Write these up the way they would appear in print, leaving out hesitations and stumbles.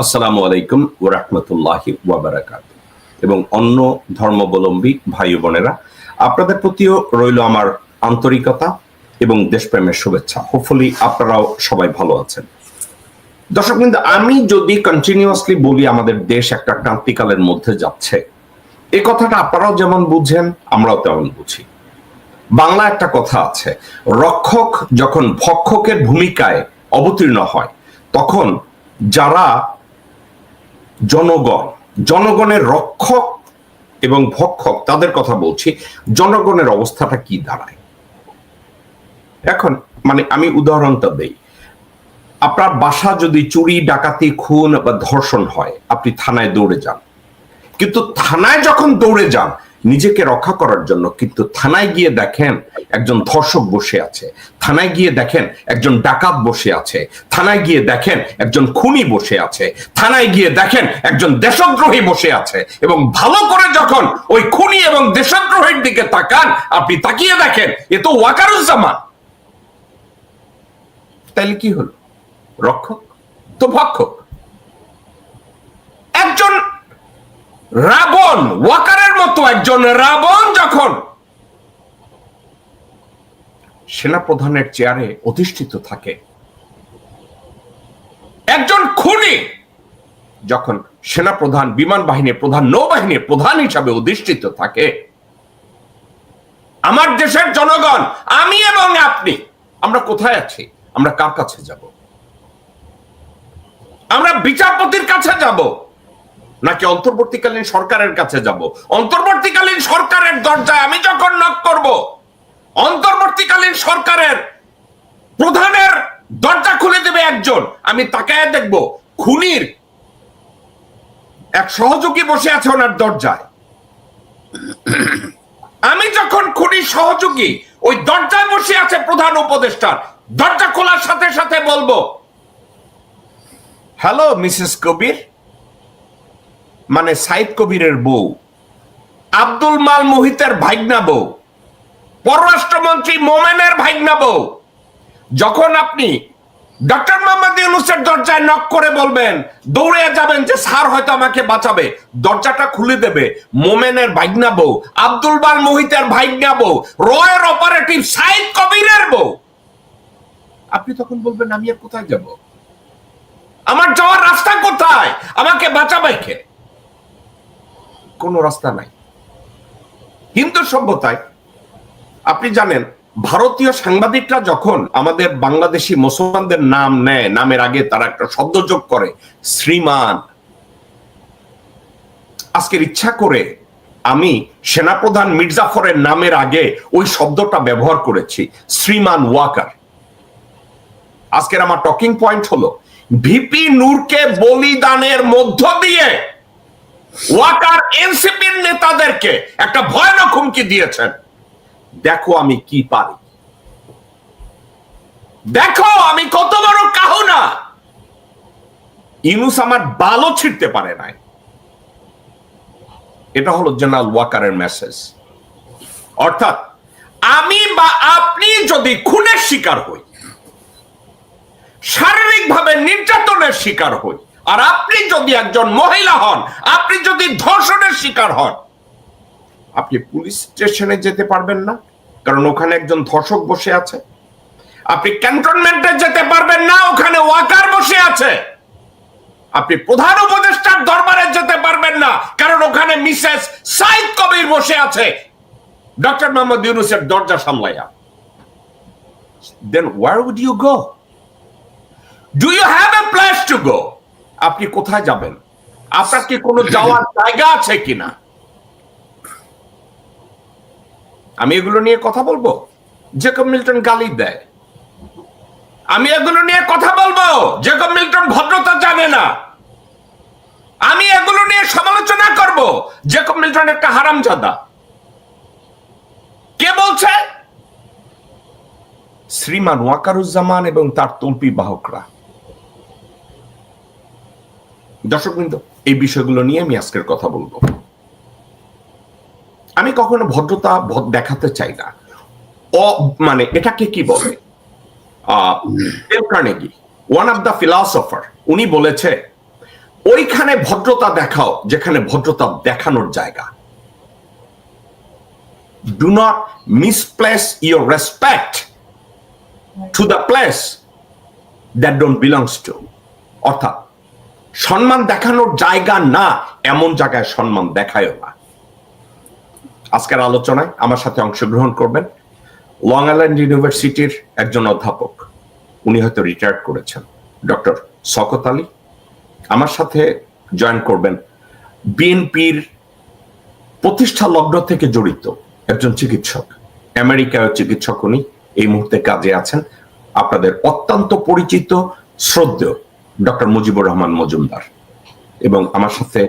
আসসালামু আলাইকুম ওয়া রাহমাতুল্লাহি ওয়া বারাকাতুহু। এবং অন্য ধর্মাবলম্বী ভাই বোনেরা, আপনাদের প্রতিও রইল আমার আন্তরিকতা এবং দেশপ্রেমের শুভেচ্ছা। হোপফুলি আপনারাও সবাই ভালো আছেন। দর্শক, কিন্তু আমি যদি কন্টিনিউয়াসলি বলি আমাদের দেশ একটা ক্রান্তিকালের মধ্যে যাচ্ছে, এই কথাটা আপনারাও যেমন বুঝেন আমরাও তেমন বুঝি। বাংলা একটা কথা আছে, রক্ষক যখন ভক্ষকের ভূমিকায় অবতীর্ণ হয় তখন যারা জনগণের রক্ষক এবং ভক্ষক তাদের কথা বলছি, জনগণের অবস্থাটা কি দাঁড়ায়। এখন আমি উদাহরণটা দেই। আপনার বাসা যদি চুরি, ডাকাতি, খুন বা ধর্ষণ হয়, আপনি থানায় দৌড়ে যান। কিন্তু থানায় যখন দৌড়ে যান নিজেকে রক্ষা করার জন্য, কিন্তু থানায় গিয়ে দেখেন একজন ধর্ষক বসে আছে, থানায় গিয়ে দেখেন একজন ডাকাত বসে আছে, থানায় গিয়ে দেখেন একজন খুনি বসে আছে, থানায় গিয়ে দেখেন একজন দেশদ্রোহী বসে আছে, এবং ভালো করে যখন ওই খুনি এবং দেশদ্রোহীর দিকে তাকান, আপনি তাকিয়ে দেখেন এ তো ওয়াকারুজ্জামান। তাইলে কি হলো? রক্ষক তো ভক্ষক। একজন রাবণ, ওয়াকারের মতো একজন রাবণ যখন সেনাপ্রধানের চেয়ারে অধিষ্ঠিত থাকে, একজন খুনি যখন সেনাপ্রধান, বিমান বাহিনীর প্রধান, নৌবাহিনীর প্রধান হিসাবে অধিষ্ঠিত থাকে, আমার দেশের জনগণ, আমি এবং আপনি, আমরা কোথায় আছি? আমরা কার কাছে যাব? আমরা বিচারপতির কাছে যাব নাকি অন্তর্বর্তীকালীন সরকারের কাছে যাব? অন্তর্বর্তীকালীন সরকারের দরজায় আমি যখন নক করব, অন্তর্বর্তীকালীন সরকারের প্রধানের দরজা খুলে দেবে একজন, আমি তাকায় দেখব খুনির এক সহযোগী বসে আছে ওনার দরজায়। আমি যখন খুনির সহযোগী ওই দরজায় বসে আছে প্রধান উপদেষ্টার, দরজা খোলার সাথে সাথে বলবো, হ্যালো মিসেস কবির, সাইদ কবিরের বউ, আব্দুল মাল মোহিতের ভাইগনা বউ, পররাষ্ট্রমন্ত্রী মোমেনের ভাইগনা বউ, যখন আপনি ডক্টর মোহাম্মদ ইউনূসের দরজায় নক করে বলবেন, দৌড়ে যাবেন যে স্যার হয়তো আমাকে বাঁচাবে, দরজাটা খুলে দেবে মোমেনের ভাইগনা বউ, আব্দুল মাল মোহিতের ভাইগনা বউ, রয়ের অপারেটিভ সাইদ কবিরের বউ। আপনি তখন বলবেন আমি আর কোথায় যাব? আমার যাওয়ার রাস্তা কোথায়? আমাকে বাঁচাবে কে? কোনো রাস্তা নাই। হিন্দু সভ্যতায় আপনি জানেন, ভারতীয় সাংবাদিকরা যখন আমাদের বাংলাদেশি মুসলমানদের নাম নেয়, নামের আগে তারা একটা শব্দ যোগ করে, শ্রীমান। আজকের ইচ্ছা করে আমি সেনাপ্রধান মির্জাফরের নামের আগে ওই শব্দটা ব্যবহার করেছি, শ্রীমান ওয়াকার। আজকের আমার টকিং পয়েন্ট হলো, ভিপি নূরকে বলিদানের মধ্য দিয়ে ওয়াকার এনসিপির নেতাদেরকে একটা ভয়ানক হুমকি দিয়েছেন, দেখো আমি কি পারি, দেখো আমি কত বড় কাহুনা। ইউনূস আমার বালও ছিঁড়তে পারে নাই। এটা হলো জেনারেল ওয়াকারের মেসেজ। অর্থাৎ আমি বা আপনি যদি খুনের শিকার হই, শারীরিকভাবে নির্যাতনের শিকার হই, আর আপনি যদি একজন মহিলা হন, আপনি যদি ধর্ষণের শিকার হন, আপনি পুলিশ স্টেশনে যেতে পারবেন না, কারণ ওখানে একজন ধর্ষক বসে আছে। আপনি ক্যান্টনমেন্টে যেতে পারবেন না, ওখানে ওয়াকার বসে আছে। আপনি প্রধান উপদেষ্টার দরবারে যেতে পারবেন না, কারণ ওখানে মিসেস সাইদ কবির বসে আছে ডক্টর মোহাম্মদ ইউনূসের দরজা সামলাইয়া। Then where would you go? Do you have a place to go? আপনি কোথায় যাবেন? আপনার কি কোনো যাওয়ার জায়গা আছে কিনা? আমি এগুলো নিয়ে কথা বলবো, জেকব মিল্টন গালি দেয়। আমি এগুলো নিয়ে কথা বলবো, জেকব মিল্টন ভদ্রতা জানে না। আমি এগুলো নিয়ে সমালোচনা করব, জেকব মিল্টন একটা হারামজাদা। কে বলছে? শ্রীমান ওয়াকারুজ্জামান এবং তার তল্পি বাহকরা। দর্শকবৃন্দ, এই বিষয়গুলো নিয়ে আমি আজকের কথা বলবো। আমি কখনো ভদ্রতা দেখাতে চাই না। এটাকে কি বলে? Dale Carnegie, one of the philosopher, উনি বলেছে ওইখানে ভদ্রতা দেখাও যেখানে ভদ্রতা দেখানোর জায়গা। Do not misplace your respect to the place that don't belongs to. অর্থাৎ সম্মান দেখানোর জায়গা না এমন জায়গায় সম্মান দেখায়ও না। আজকের আলোচনায় আমার সাথে অংশগ্রহণ করবেন লং আইল্যান্ড ইউনিভার্সিটির একজন অধ্যাপক, উনি হয়তো রিটায়ার্ড করেছেন, ডক্টর শওকত আলী। আমার সাথে জয়েন করবেন বিএনপির প্রতিষ্ঠা লগ্ন থেকে জড়িত একজন চিকিৎসক, আমেরিকায় চিকিৎসক, উনি এই মুহূর্তে কাজে আছেন, আপনাদের অত্যন্ত পরিচিত শ্রদ্ধেয় ডক্টর মুজিবুর রহমান মজুমদার। এবং আমার সাথে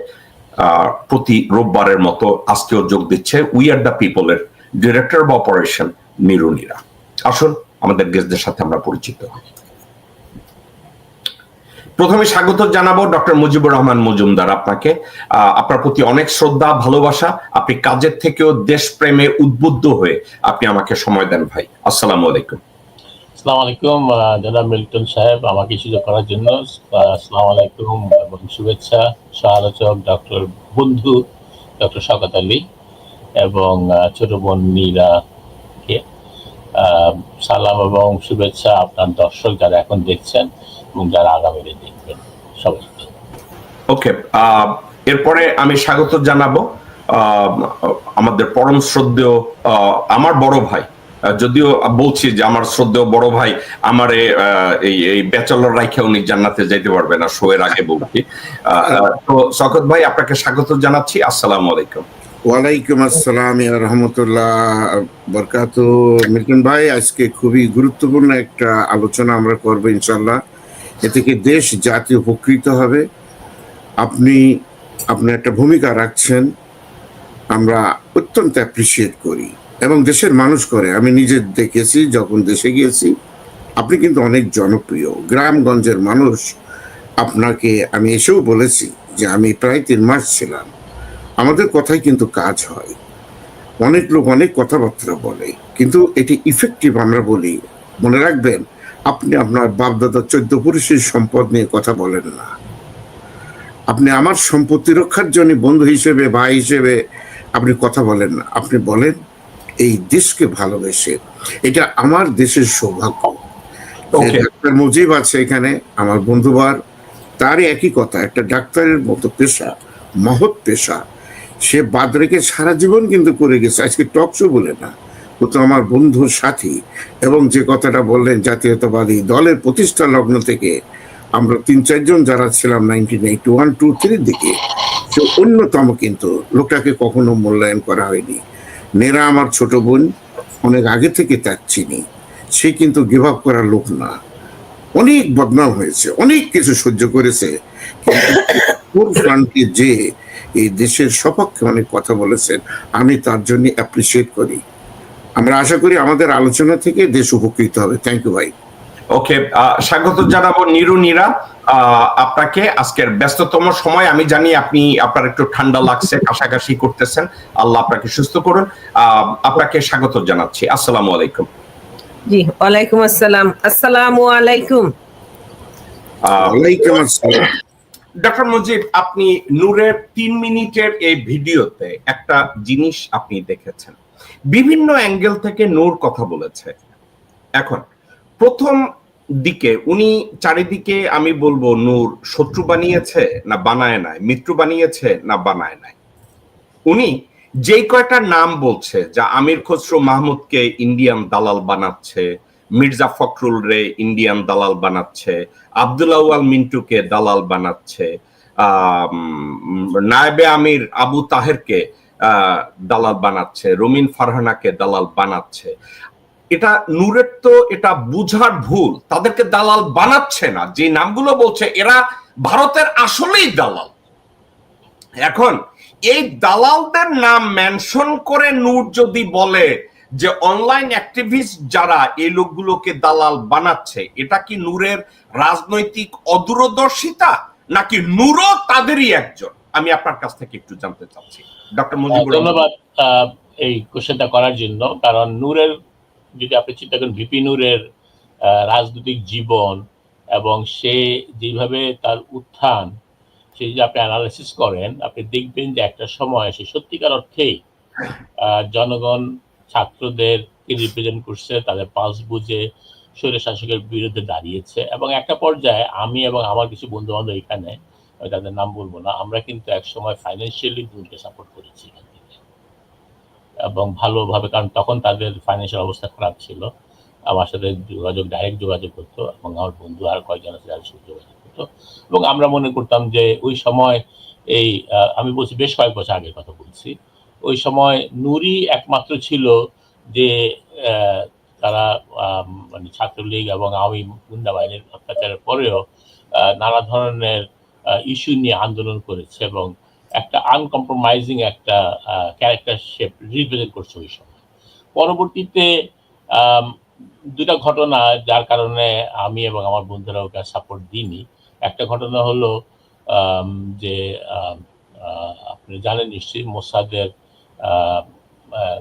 প্রতি রোববারের মতো আজকেও যোগ দিচ্ছে উই আর দ্য পিপলের director of operation Niru Nira. আসুন আমাদের গেস্টদের সাথে আমরা পরিচিত হই। প্রথমে স্বাগত জানাবো ডক্টর মুজিবুর রহমান মজুমদার। আপনাকে, আপনার প্রতি অনেক শ্রদ্ধা ভালোবাসা। আপনি কাজের থেকেও দেশপ্রেমে উদ্বুদ্ধ হয়ে আপনি আমাকে সময় দেন ভাই। আসসালামু আলাইকুম। আসসালামু আলাইকুম জনাব মিল্টন সাহেব, আমাকে সুযোগ করার জন্য আসসালামু আলাইকুম এবং শুভেচ্ছা সহ আলোচক ডক্টর বন্ধু ডক্টর শওকত আলী এবং ছোট বোন নীরাকে সালাম এবং শুভেচ্ছা আপনার দর্শক যারা এখন দেখছেন এবং যারা আগামীতে দেখবেন সবাইকে। ওকে, এরপরে আমি স্বাগত জানাবো আমাদের পরম শ্রদ্ধেয় আমার বড় ভাই, যদিও বলছি যে আমার শ্রদ্ধেয় বড় ভাই আমার এই ব্যাচেলর রাইখা উনি জান্নাতে যাইতে পারবে না, শোয়ের আগে বলছি। তো শওকত ভাই আপনাকে স্বাগত জানাচ্ছি। আসসালামু আলাইকুম। ওয়ালাইকুম আসসালাম রাহমাতুল্লাহ বরকাতু। মিল্টন ভাই, আজকে খুবই গুরুত্বপূর্ণ একটা আলোচনা আমরা করবো ইনশাল্লাহ। এ থেকে দেশ জাতি উপকৃত হবে। আপনি আপনার একটা ভূমিকা রাখছেন, আমরা অত্যন্ত অ্যাপ্রিসিয়েট করি এবং দেশের মানুষ করে। আমি নিজে দেখেছি যখন দেশে গিয়েছি, আপনি কিন্তু অনেক জনপ্রিয়। গ্রামগঞ্জের মানুষ আপনাকে, আমি এসেও বলেছি যে আমি প্রায় 3 মাস ছিলাম, আমাদের কথাই কিন্তু কাজ হয়। অনেক লোক অনেক কথাবার্তা বলে, কিন্তু এটি ইফেক্টিভ আমরা বলি। মনে রাখবেন, আপনি আপনার বাপদাদা 14 পুরুষের সম্পদ নিয়ে কথা বলেন না। আপনি আমার সম্পত্তি রক্ষার জন্য বন্ধু হিসেবে, ভাই হিসেবে আপনি কথা বলেন না। আপনি বলেন এই দেশকে ভালোবেসে, এটা আমার দেশের সৌভাগ্য। ডাক্তার মুজিব আছে এখানে, আমার বন্ধুবার, তারই একই কথা। একটা ডাক্তারের মতো পেশা, মহৎ পেশা, সে বাদ রেখে সারা জীবন কিন্তু করে গেছে। আজকে টক শো বলে না, ও তো আমার বন্ধু সাথী। এবং যে কথাটা বললেন জাতীয়তাবাদী দলের প্রতিষ্ঠা লগ্ন থেকে আমরা 3-4 জন যারা ছিলাম 1981-2-3 দিকে, সে অন্যতম। কিন্তু লোকটাকে কখনো মূল্যায়ন করা হয়নি। নেরা আমার ছোট বোন, অনেক আগে থেকে তার চিনি। সে কিন্তু গিভ আপ করার লোক না। অনেক বদনাম হয়েছে, অনেক কিছু সহ্য করেছে, কিন্তু যে এই দেশের সপক্ষে অনেক কথা বলেছেন, আমি তার জন্য অ্যাপ্রিসিয়েট করি। আমরা আশা করি আমাদের আলোচনা থেকে দেশ উপকৃত হবে। থ্যাংক ইউ ভাই। ওকে, স্বাগত জানাবো নিরু নীরা আপনাকে। আজকের ব্যস্ততম সময়, আমি জানি আপনি, আপনার একটু ঠান্ডা লাগছে, কাশাকাশি করতেছেন, আল্লাহ আপনাকে সুস্থ করুন। আপনাকে স্বাগত জানাচ্ছি। আসসালামু আলাইকুম। জি, ওয়ালাইকুম আসসালাম। আসসালামু আলাইকুম। ওয়ালাইকুম আসসালাম। ডক্টর মুজিব, আপনি নূরের 3 মিনিটের এই ভিডিওতে একটা জিনিস আপনি দেখেছেন, বিভিন্ন অ্যাঙ্গেল থেকে নূর কথা বলেছে। এখন প্রথম দিকে উনি চারিদিকে, আমি বলবো নূর শত্রু বানিয়েছে না বানায় নাই, মিত্র বানিয়েছে না বানায় নাই। উনি যেই কয়টা নাম বলছে, যা আমির খসরু মাহমুদকে ইন্ডিয়ান দালাল বানাচ্ছে, মির্জা ফখরুল রে ইন্ডিয়ান দালাল বানাচ্ছে, আব্দুল আউয়াল মিন্টুকে দালাল বানাচ্ছে, নায়েবে আমির আবু তাহেরকে দালাল বানাচ্ছে, রুমিন ফারহানাকে দালাল বানাচ্ছে। এটা নূরের তো এটা বুঝার ভুল, তাদেরকে দালাল বানাচ্ছে না, যে নামগুলো বলছে এরা ভারতের আসলেই দালাল। এখন এই দালালদের নাম মেনশন করে নূর যদি বলে যে অনলাইন অ্যাক্টিভিস্ট যারা এই লোকগুলোকে দালাল বানাচ্ছে, এটা কি নূরের রাজনৈতিক অদূরদর্শিতা নাকি নূরও তাদেরই একজন? আমি আপনার কাছ থেকে একটু জানতে চাচ্ছি ডক্টর মুজিবুর। ধন্যবাদ এই কোশ্চেনটা করার জন্য। কারণ নূরের, যদি আপনি চিন্তা করেন ভিপি নূরের রাজনৈতিক জীবন এবং সে যেভাবে তার উত্থান, সেই যে আপনি অ্যানালাইসিস করেন, আপনি দেখবেন যে একটা সময় সে সত্যিকার অর্থেই জনগণ ছাত্রদেরকে রিপ্রেজেন্ট করছে, তাদের পালস বুঝে স্বৈরশাসকের বিরুদ্ধে দাঁড়িয়েছে। এবং একটা পর্যায়ে আমি এবং আমার কিছু বন্ধু বান্ধব এখানে, আমি তাদের নাম বলবো না, আমরা কিন্তু একসময় ফাইন্যান্সিয়ালি নূরকে সাপোর্ট করেছি এখান থেকে, এবং ভালোভাবে, কারণ তখন তাদের ফাইন্যান্সিয়াল অবস্থা খারাপ ছিল। আমার সাথে ডাইরেক্ট যোগাযোগ করতো, এবং আমার বন্ধু আর কয়েকজন আছে যাদের সাথে যোগাযোগ করতো। এবং আমরা মনে করতাম যে ওই সময় এই আমি বলছি বেশ কয়েক বছর আগের কথা বলছি, ওই সময় নূরই একমাত্র ছিল যে তারা মানে ছাত্রলীগ এবং আওয়ামী গুন্ডা বাহিনীর অত্যাচারের পরেও নানা ধরনের ইস্যু নিয়ে আন্দোলন করেছে, এবং একটা আনকম্প্রোমাইজিং একটা ক্যারেক্টার শেপ রিপ্রেজেন্ট করছে ওই সময়। পরবর্তীতে দুটা ঘটনা যার কারণে আমি এবং আমার বন্ধুরা ওকে সাপোর্ট দিইনি। একটা ঘটনা হলো যে আপনি জানেন নিশ্চয়ই মোসাদের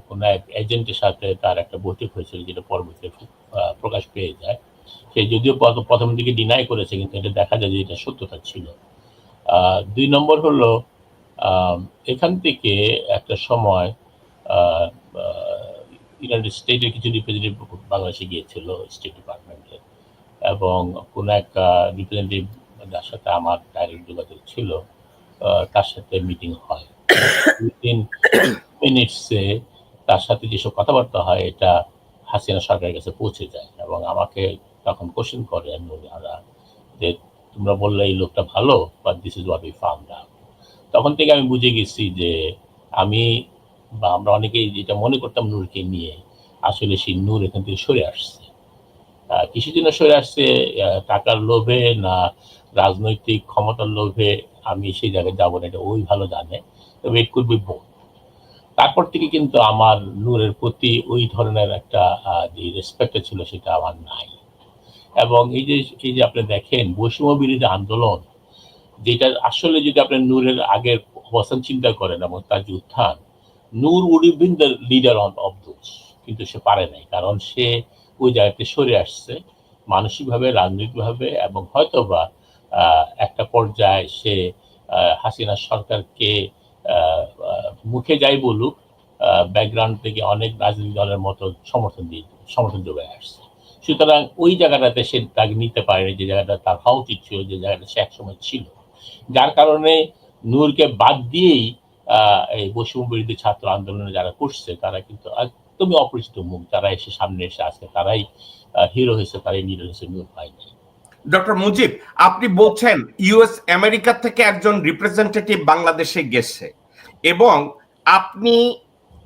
কোনো এক এজেন্টের সাথে তার একটা বৈঠক হয়েছিল, যেটা পরবর্তীতে প্রকাশ পেয়ে যায়। সে যদিও প্রথম দিকে ডিনাই করেছে, কিন্তু এটা দেখা যায় যে এটা সত্যতা ছিল। ২ নম্বর হলো এখান থেকে একটা সময় ইউনাইটেড স্টেটের কিছু রিপ্রেজেন্টেটিভ বাংলাদেশে গিয়েছিল, স্টেট ডিপার্টমেন্টের, এবং কোনো একটা রিপ্রেজেন্টেটিভ যার সাথে আমার ডাইরেক্ট যোগাযোগ ছিল, তার সাথে মিটিং হয়। ২-৩ মিনিটসে তার সাথে যেসব কথাবার্তা হয় এটা হাসিনা সরকারের কাছে পৌঁছে যায়, এবং আমাকে তখন কোশ্চেন করে যে তোমরা বললে এই লোকটা ভালো, but this is what we found out. তখন থেকে আমি বুঝে গেছি যে আমি বা আমরা অনেকেই যেটা মনে করতাম নূরকে নিয়ে, আসলে সেই নূর এখান থেকে সরে আসছে। কিসের জন্য সরে আসছে, টাকার লোভে না রাজনৈতিক ক্ষমতার লোভে, আমি সেই জায়গায় যাবো না, এটা ওই ভালো জানে, তবে ইট কুড বি বোথ। তারপর থেকে কিন্তু আমার নূরের প্রতি ওই ধরনের একটা যে রেসপেক্টটা ছিল সেটা আমার নাই। এবং এই যে আপনি দেখেন বৈষম্য বিরোধী আন্দোলন, যেটা আসলে যদি আপনি নূরের আগের অবস্থান চিন্তা করেন এবং তার যে উত্থান, Nur would have been the leader of those, কিন্তু সে পারে নাই, কারণ সে ওই জায়গাতে সরে আসছে মানসিকভাবে, রাজনৈতিকভাবে, এবং হয়তোবা একটা পর্যায়ে সে হাসিনা সরকারকে মুখে যাই বলুক, ব্যাকগ্রাউন্ড থেকে অনেক রাজনৈতিক দলের মতো সমর্থন যোগায় আসছে। সুতরাং ওই জায়গাটাতে সে তাকে নিতে পারেনি, যে জায়গাটা তার হওয়া উচিত ছিল, যে জায়গাটা সে একসময় ছিল। যার কারণে নূরকে বাদ দিয়েই এই বৈষম্য বিরোধী ছাত্র আন্দোলনে যারা করছে তারা কিন্তু একদমই অপরিচিত মুখ, যারা এসে সামনে এসে আজকে তারাই হিরো হয়েছে, তারাই নিরো হয়েছে, নূর হয়নি। ডক্টর মুজিব, আপনি বলছেন ইউএস আমেরিকা থেকে একজন রিপ্রেজেন্টেটিভ বাংলাদেশে গেছে, এবং আপনি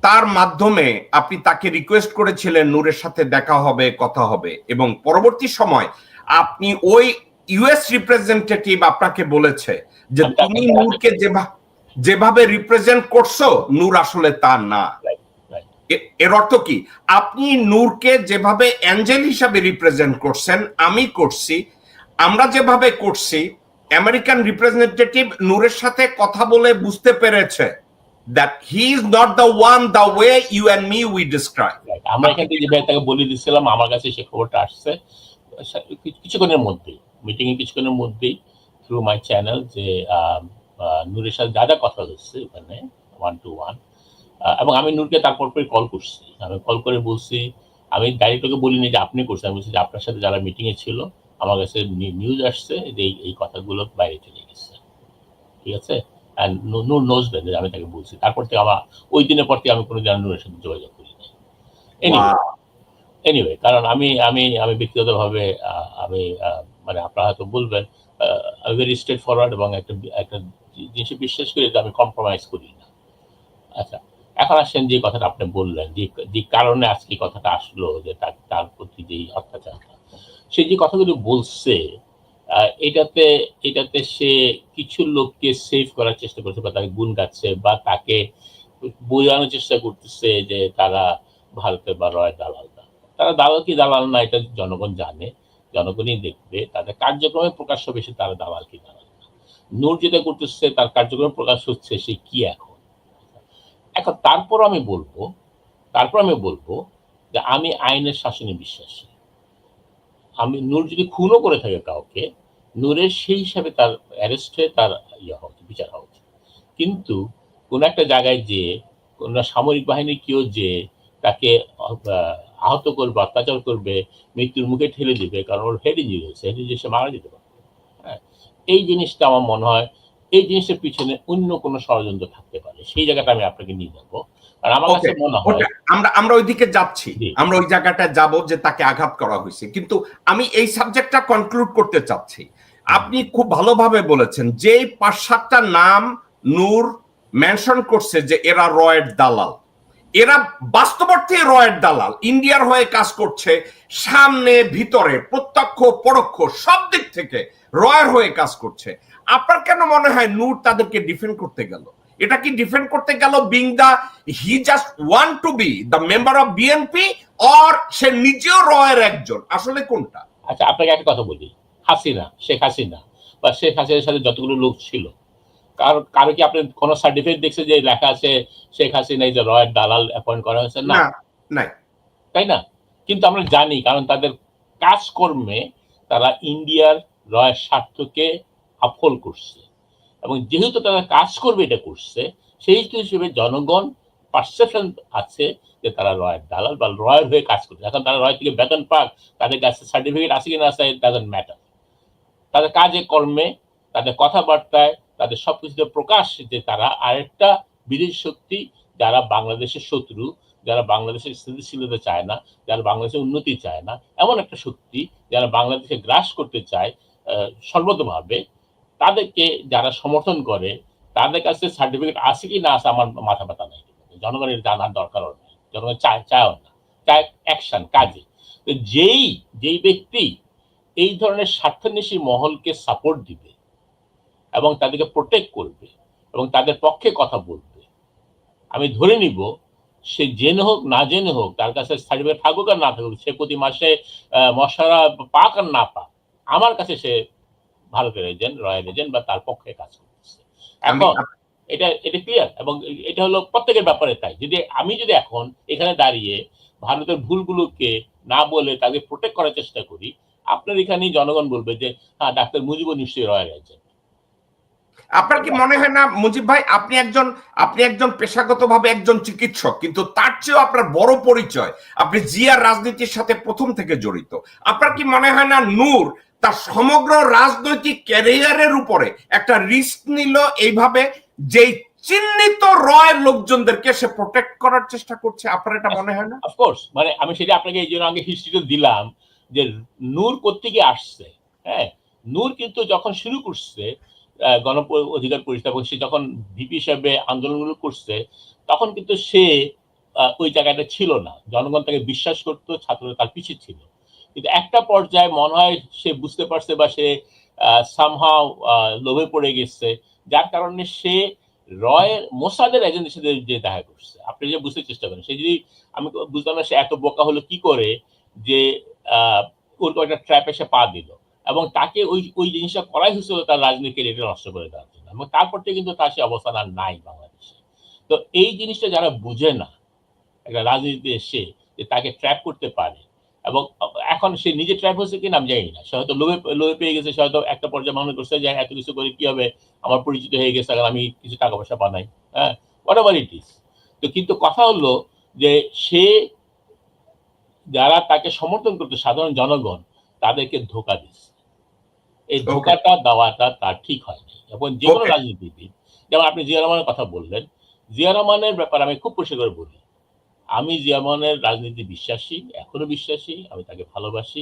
তার মাধ্যমে আপনি তাকে রিকোয়েস্ট করেছিলেন নূরের সাথে দেখা হবে, কথা হবে, এবং পরবর্তী সময় আপনি ওই ইউএস রিপ্রেজেন্টেটিভ আপনাকে বলেছে যে তুমি নূরকে যেভাবে রিপ্রেজেন্ট করছো, নূর আসলে তা না। এর অর্থ কি? আপনি নূরকে যেভাবে অ্যাঞ্জেল হিসাবে রিপ্রেজেন্ট করছেন, আমি করছি, আমরা যেভাবে করছি, আমেরিকান রিপ্রেজেন্টেটিভ নূরের সাথে কথা বলে বুঝতে পেরেছে that he is not the one the way you and me we describe. আমরা এখান থেকে যেভাবে তাকে বলে দিচ্ছিলাম, আমার কাছে সে খবরটা আসছে কিছুক্ষণের মধ্যেই, মিটিং এ কিছুক্ষণের মধ্যেই থ্রু মাই চ্যানেল, যে নূরের সাথে যা কথা হচ্ছে ওখানে 1-to-1, এবং আমি নূরকে তারপর কল করছি। আমি কল করে বলছি, আমি ডাইরেক্ট ওকে বলিনি যে আপনি করছেন, আমি বলছি যে আপনার সাথে যারা মিটিং এ ছিল, আমার কাছে নিউজ আসছে যে এই কথাগুলো বাইরে চলে গেছে, ঠিক আছে? নূর নোজ দেন, আমি তাকে বলছি। তারপর থেকে আমার ওই দিনের পর থেকে আমি কোনো দিন নূরের সাথে যোগাযোগ করি নাই। এনিওয়ে, কারণ আমি আমি আমি ব্যক্তিগতভাবে আমি মানে আপনারা হয়তো বলবেন ভেরি স্ট্রেট ফরওয়ার্ড, এবং একটা জিনিসে বিশ্বাস করি যে আমি কম্প্রোমাইজ করি না। আচ্ছা, এখন আসেন যে কথাটা আপনি বললেন, যে কারণে আজকে কথাটা আসলো, যে তার প্রতি যে অত্যাচারটা, সে যে কথাগুলো বলছে, এটাতে সে কিছু লোককে সেভ করার চেষ্টা করছে, বা তাকে গুণ গাচ্ছে, বা তাকে বোঝানোর চেষ্টা করতেছে যে তারা ভারতের বা রয় দালাল না। তারা দালাল কি দালাল না এটা জনগণ জানে, জনগণই দেখবে, তাদের কার্যক্রমে প্রকাশ্য বেশি তারা দালাল কি দালাল না। নূর যেটা করতেছে তার কার্যক্রমে প্রকাশ হচ্ছে, সে কি এখন তারপর আমি বলবো যে আমি আইনের শাসনে বিশ্বাসী। আমি নূর যদি খুনও করে থাকে কাউকে, নূরের সেই হিসাবে তার অ্যারেস্ট হয়ে তার ইয়ে হওয়া উচিত, বিচার হওয়া উচিত। কিন্তু কোন একটা জায়গায় যে কোন সামরিক বাহিনী কেউ যে তাকে আহত করবে, অত্যাচার করবে, মৃত্যুর মুখে ঠেলে দিবে, কারণ ওর হেড ইঞ্জুরি হয়েছে, হেড ইঞ্জুরি সে মারা যেতে পারে। হ্যাঁ, এই জিনিসটা আমার মনে হয় এই জিনিসের পিছনে অন্য কোনো ষড়যন্ত্র থাকতে পারে, সেই জায়গাটা আমি আপনাকে নিয়ে যাবো। আর আমার কাছে মনে হয় আমরা ওইদিকে যাচ্ছি, জি। আমরা ওই জায়গাটা যাব যে তাকে আঘাত করা হয়েছে, কিন্তু আমি এই সাবজেক্টটা কনক্লুড করতে চাচ্ছি। আপনি খুব ভালোভাবে বলেছেন যে 5-7টা নাম নূর মেনশন করছে যে এরা রয়ের দালাল, এরা বাস্তবার্থে রয়ের দালাল, ইন্ডিয়ার হয়ে কাজ করছে, সামনে ভিতরে প্রত্যক্ষ পরোক্ষ সব দিক থেকে রয়ের হয়ে কাজ করছে। আপনার কেন মনে হয় নূর তাদেরকে ডিফেন্ড করতে গেল? এটা কি ডিফেন্ড করতে গেল being the he just want to be the member of BNP, or সে নিজেও রয়ের একজন? আসলে কোনটা? আচ্ছা, আপনাকে একটা কথা বলি, হাসিনা, শেখ হাসিনা বা শেখ হাসিনার সাথে যতগুলো লোক ছিল, কারো কি আপনি কোন সার্টিফিকেট দেখছেন যে লেখা আছে শেখ হাসিনা এই যে রয়ের দালাল অ্যাপয়েন্ট করা হয়েছে? না, নাই, তাই না? কিন্তু আমরা জানি, কারণ তাদের কাজকর্মে তারা ইন্ডিয়ার রয়ের স্বার্থকে আফল করছে, এবং যেহেতু তারা কাজ করবে এটা করছে, সেই হিসেবে জনগণ পারসেপশন আছে যে তারা রয়ের দালাল বা রয়ের হয়ে কাজ করছে। এখন তারা রয় থেকে বেতন পাক, তাদের কাছে সার্টিফিকেট আছে কিনা আছে, ইট ডাজন্ট ম্যাটার। তাদের কাজে কর্মে, তাদের কথাবার্তায়, তাদের সবকিছুতে প্রকাশ যে তারা আরেকটা বিদেশি শক্তি, যারা বাংলাদেশের শত্রু, যারা বাংলাদেশের স্থিতিশীলতা চায় না, যারা বাংলাদেশের উন্নতি চায় না, এমন একটা শক্তি যারা বাংলাদেশে গ্রাস করতে চায় সর্বতভাবে, তাদেরকে যারা সমর্থন করে, তাদের কাছে সার্টিফিকেট আছে কি না আছে আমার মাথা ব্যথা নাই। জনগণের জানার দরকারও নেই, জনগণ চায়ও না, চায় অ্যাকশন, কাজে। তো যেই ব্যক্তি এই ধরনের স্বার্থান্বেষী মহলকে সাপোর্ট দিবে এবং তাদেরকে প্রোটেক্ট করবে এবং তাদের পক্ষে কথা বলবে, আমি ধরে নিব সে জেনে হোক না জেনে হোক, তার কাছে সার্টিফিকেট থাকুক আর না থাকুক, সে প্রতি মাসে মশারা পাক আর না পাক, আমার কাছে সে ভারতের এজেন্ট, রয়্যাল এজেন্ট বা তার পক্ষে কাজ করতেছে। এখন এটা ক্লিয়ার, এবং এটা হলো প্রত্যেকের ব্যাপারে তাই। আমি যদি এখন এখানে দাঁড়িয়ে ভারতের ভুলগুলোকে না বলে তাকে প্রোটেক্ট করার চেষ্টা করি, আপনার এখানেই জনগণ বলবে যে হ্যাঁ, ডাক্তার মুজিবুর নিশ্চয়ই রয়্যাল এজেন্ট। আপনার কি মনে হয় না মুজিব ভাই, আপনি একজন পেশাগতভাবে একজন চিকিৎসক, কিন্তু তার চেয়েও আপনার বড় পরিচয়, আপনি জিয়ার রাজনীতির সাথে প্রথম থেকে জড়িত। আপনার কি মনে হয় না নূর তার সমগ্র রাজনৈতিক ক্যারিয়ারের উপরে একটা রিস্ক নিল এইভাবে, যেই চিহ্নিত রয়ের লোকজনদেরকে সে প্রোটেক্ট করার চেষ্টা করছে? আপনার এটা মনে হয় না? অফকোর্স, মানে আমি সেটা আপনাকে এই জন্য আগে হিস্ট্রিটা দিলাম যে নূর কোত্থেকে আসছে। হ্যাঁ, নূর কিন্তু যখন শুরু করছে গণ অধিকার পরিষদ, এবং সে যখন ভিপি হিসাবে আন্দোলনগুলো করছে, তখন কিন্তু সে ওই জায়গাটা ছিল না, জনগণ তাকে বিশ্বাস করতো, ছাত্ররা তার পিছিয়ে ছিল। কিন্তু একটা পর্যায়ে মনে হয় সে বুঝতে পারছে বা সে সামহাও লোভে পড়ে গেছে, যার কারণে সে রয়ের মোসাদের এজেন্টের সাথে যে দেখা করছে। আপনি যে বুঝতে চেষ্টা করেন, সে যদি, আমি বুঝলাম না সে এত বোকা হলো কি করে যে ওর একটা ট্র্যাপে সে পা দিল, এবং তাকে ওই জিনিসটা করাই হয়েছিল তার রাজনীতি ক্যারিয়ার নষ্ট করে দেওয়ার জন্য, এবং তারপর থেকে কিন্তু তার সে অবস্থান আর নাই বাংলাদেশে। তো এই জিনিসটা যারা বুঝে না একটা রাজনীতিতে এসে যে তাকে ট্র্যাপ করতে পারে, এবং এখন সে নিজে ট্র্যাপ হয়েছে কিনা আমি জানি না, সে হয়তো লোভে পেয়ে গেছে, সে হয়তো একটা পর্যায়ে মনে করছে যে এত কিছু করে কি হবে, আমার পরিচিত হয়ে গেছে, আমি কিছু টাকা পয়সা বানাই, হ্যাঁ, হোয়াটএভার ইট ইজ। তো কিন্তু কথা হলো যে সে, যারা তাকে সমর্থন করতো সাধারণ জনগণ, তাদেরকে ধোকা দিচ্ছে। এই ধোকাটা দেওয়াটা তার ঠিক হয়নি। এবং যে কোনো রাজনীতিবিদ, যেমন আপনি জিয়া রহমানের কথা বললেন, জিয়া রহমানের ব্যাপারে আমি খুব পরিষ্কার করে বলি, আমি জিয়া রহমানের রাজনীতি বিশ্বাসী, এখনো বিশ্বাসী, আমি তাকে ভালোবাসি।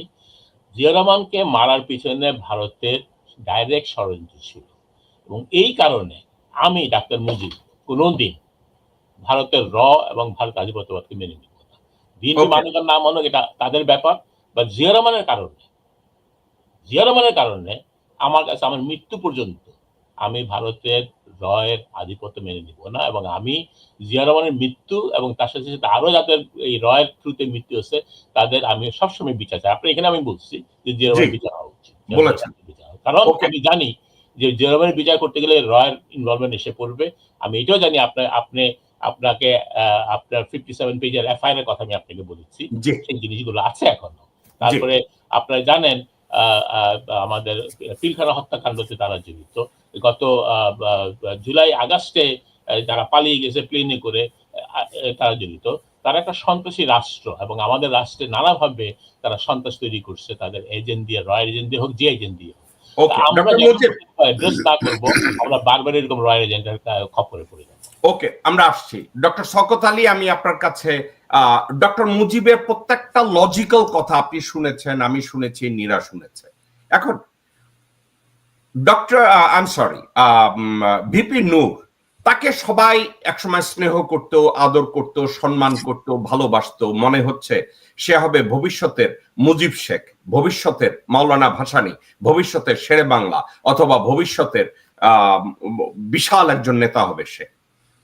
জিয়া রহমানকে মারার পিছনে ভারতের ডাইরেক্ট ষড়যন্ত্র ছিল, এবং এই কারণে আমি ডাক্তার মুজিব কোনোদিন ভারতের এবং ভারত আধিপত্যবাদকে মেনে নিব না। বিএনপি মানুষ না মানুক এটা তাদের ব্যাপার, বা জিয়া রহমানের কারণে আমার কাছে আমার মৃত্যু পর্যন্ত আমি ভারতের রয়ের আধিপত্য মেনে নিব না, এবং আমি জিয়া রহমানের মৃত্যু এবং তার সাথে সাথে আরো যাদের এই রয়ের থ্রুতে মৃত্যু হচ্ছে তাদের আমি সবসময় বিচার চাই। আপনি এখানে আমি বলছি যে জিয়া রহমানের বিচার হওয়া উচিত, কারণ আমি জানি যে জিয়া রহমানের বিচার করতে গেলে রয়ের ইনভলভমেন্ট এসে পড়বে। আমি এটাও জানি আপনাকে আপনার 57 পেজের এফআইআর এর কথা আমি আপনাকে বলেছি, সেই জিনিসগুলো আছে এখনো। তারপরে আপনারা জানেন আমাদের পিলখানা হত্যাকাণ্ডতে তারা জড়িত। গত জুলাই আগস্টে যারা পালিয়ে গেছে প্লেনে করে তারা জড়িত। তারা একটা সন্ত্রাসী রাষ্ট্র এবং আমাদের রাষ্ট্রে নানাভাবে তারা সন্ত্রাস তৈরি করছে, তাদের এজেন্ট দিয়ে, রয়ের এজেন্ট দিয়ে হোক, যে এজেন্ট দিয়ে হোক। আমরা অ্যাড্রেস না করবো, আমরা বারবার এরকম রয়ের এজেন্টের খপ্পরে পড়ে যাবো। ওকে, আমরা আসছি ডক্টর শওকত আলী। আমি আপনার কাছে ডক্টর মুজিবের প্রত্যেকটা লজিক্যাল কথা আপনি শুনেছেন, আমি শুনেছি, নীরা শুনেছে। এখন ডক্টর ভিপি নূর, তাকে সবাই একসময় স্নেহ করত, আদর করত, সম্মান করত, ভালোবাসতো। মনে হচ্ছে সে হবে ভবিষ্যতের মুজিব শেখ, ভবিষ্যতের মাওলানা ভাসানী, ভবিষ্যতের শেরে বাংলা, অথবা ভবিষ্যতের বিশাল একজন নেতা হবে সে।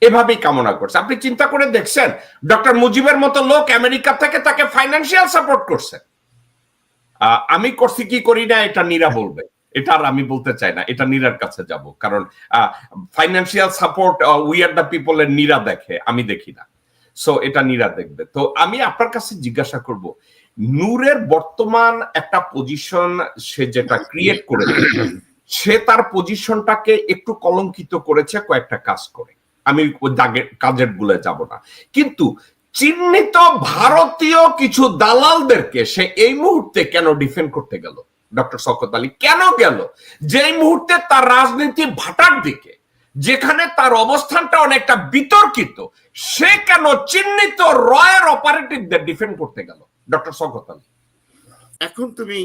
এভাবেই কামনা করছে। আপনি চিন্তা করে দেখছেন ডক্টর মুজিবের মতো লোক আমেরিকা থেকে তাকে ফাইন্যান্সিয়াল সাপোর্ট করছে। আমি করছি কি করি না এটা নীরা বলবে, এটা আর আমি বলতে চাই না, এটা নীরার কাছে যাব। কারণ financial support we are the people এর নীরা দেখে, আমি দেখি না। সো এটা নীরা দেখবে। তো আমি আপনার কাছে জিজ্ঞাসা করব, নূরের বর্তমান একটা পজিশন সে যেটা ক্রিয়েট করেছে, সে তার পজিশনটাকে একটু কলঙ্কিত করেছে কয়েকটা কাজ করে। আমি কাজের গুলো যাব না, কিন্তু চিহ্নিত ভারতীয় কিছু দালালদেরকে সে এই মুহূর্তে কেন ডিফেন্ড করতে গেল? ডক্টর শওকত আলী কেন গেল? যেই মুহূর্তে তার রাজনীতি ভাটার দিকে, যেখানে তার অবস্থানটা অনেকটা বিতর্কিত, সে কেন চিহ্নিত রয়ের অপারেটিভদের ডিফেন্ড করতে গেল? ডক্টর শওকত আলী, এখন তুমি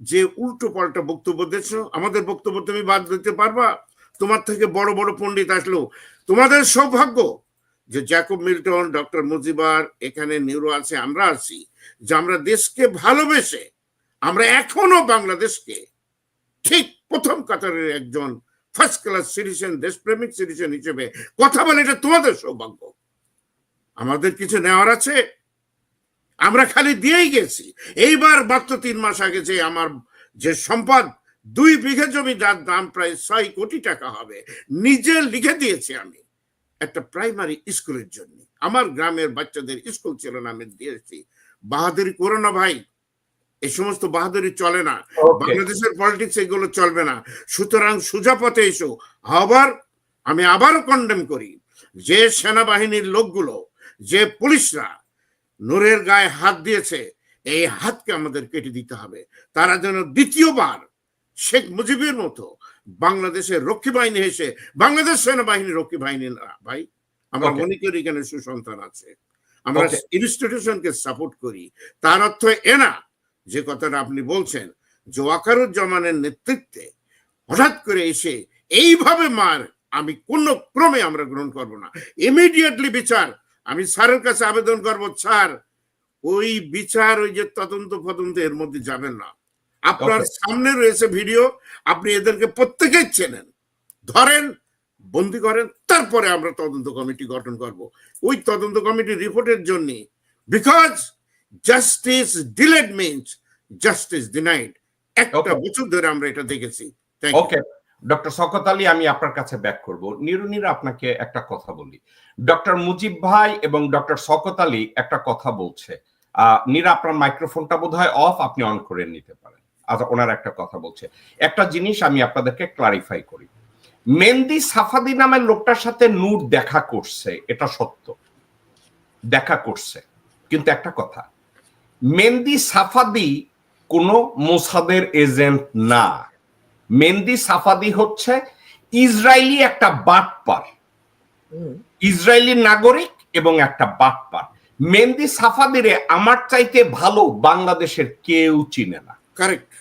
যে উল্টো পাল্টা বক্তব্য দিচ্ছ, আমাদের বক্তব্য তুমি বাদ দিতে পারবা? তোমার থেকে বড় বড় পণ্ডিত আসলো। তোমাদের সৌভাগ্য যে জ্যাকব মিল্টন, ডক্টর মুজিবার, এখানে নিউরো আছে, আমরা আছি, যে আমরা দেশকে ভালোবেসে আমরা এখনো বাংলাদেশকে ঠিক প্রথম কাতারের একজন ফার্স্ট ক্লাস সিটিজেন, দেশপ্রেমিক সিটিজেন হিসেবে কথা বলে। এটা তোমাদের সৌভাগ্য। আমাদের কিছু নেওয়ার আছে, আমরা খালি দিয়েই গেছি। এইবার মাত্র 3 মাস আগে যে আমার যে সম্পদ 2 বিঘা জমি, যার দাম প্রায় 6 কোটি টাকা হবে, নিজে লিখে দিয়েছি আমি একটা প্রাইমারি স্কুলের জন্য। আমার গ্রামের বাচ্চাদের স্কুল ছিল না, আমি দিয়েছি। বাহাদুরি করো না ভাই, এই সমস্ত বাহাদুরি চলে না। বাংলাদেশের পলিটিক্স এগুলো চলবে না। সুতরাং সোজা পথে এসো। আমি আবারও কন্ডেম করি যে সেনাবাহিনীর লোকগুলো, যে পুলিশরা নূরের গায়ে হাত দিয়েছে, এই হাতকে আমাদের কেটে দিতে হবে। তারা যেন দ্বিতীয়বার শেখ মুজিবের মতো বাংলাদেশের রক্ষী বাহিনী এসে, বাংলাদেশ সেনাবাহিনী রক্ষী বাহিনী না ভাই, আমরা মনে করি এখানে সুসন্তান আছে, আমরা ইনস্টিটিউশনকে সাপোর্ট করি। তার অর্থ এ না যে কথাটা আপনি বলছেন, যে ওয়াকারুজ্জামানের নেতৃত্বে হঠাৎ করে এসে এইভাবে মার আমি কোন ক্রমে আমরা গ্রহণ করব না। ইমিডিয়েটলি বিচার। আমি স্যারের কাছে আবেদন করব, স্যার ওই বিচার, ওই যে তদন্ত এর মধ্যে যাবেন না। আপনার সামনে রয়েছে ভিডিও, আপনি এদেরকে প্রত্যেকেই চেনেন, ধরেন, বন্দি করেন, তারপরে আমরা তদন্ত কমিটি গঠন করব। ওই তদন্ত কমিটির রিপোর্টের জন্য, because justice delayed means justice denied. একটা বছর ধরে আমরা এটা দেখেছি। ওকে ডক্টর শওকত আলী, আমি আপনার কাছে ব্যাক করব। নিরুনিরা আপনাকে একটা কথা বলি, ডক্টর মুজিব ভাই এবং ডক্টর শওকত আলী একটা কথা বলছে। নীরা, আপনার মাইক্রোফোনটা বোধহয় অফ, আপনি অন করে নিতে পারেন। আচ্ছা, ওনার একটা কথা বলছে। একটা জিনিস আমি আপনাদেরকে ক্লারিফাই করি, মেহেদী সাফাদি নামের লোকটার সাথে নূর দেখা করছে, এটা সত্য, দেখা করছে। কিন্তু একটা কথা, মেহেদী সাফাদি কোনো মোসাদের এজেন্ট না। মেহেদী সাফাদি হচ্ছে ইসরায়েলি একটা বাটপার, ইসরায়েলি নাগরিক এবং একটা বাটপার। মেহেদী সাফাদিরে আমার চাইতে ভালো বাংলাদেশের কেউ চিনে না। Correct,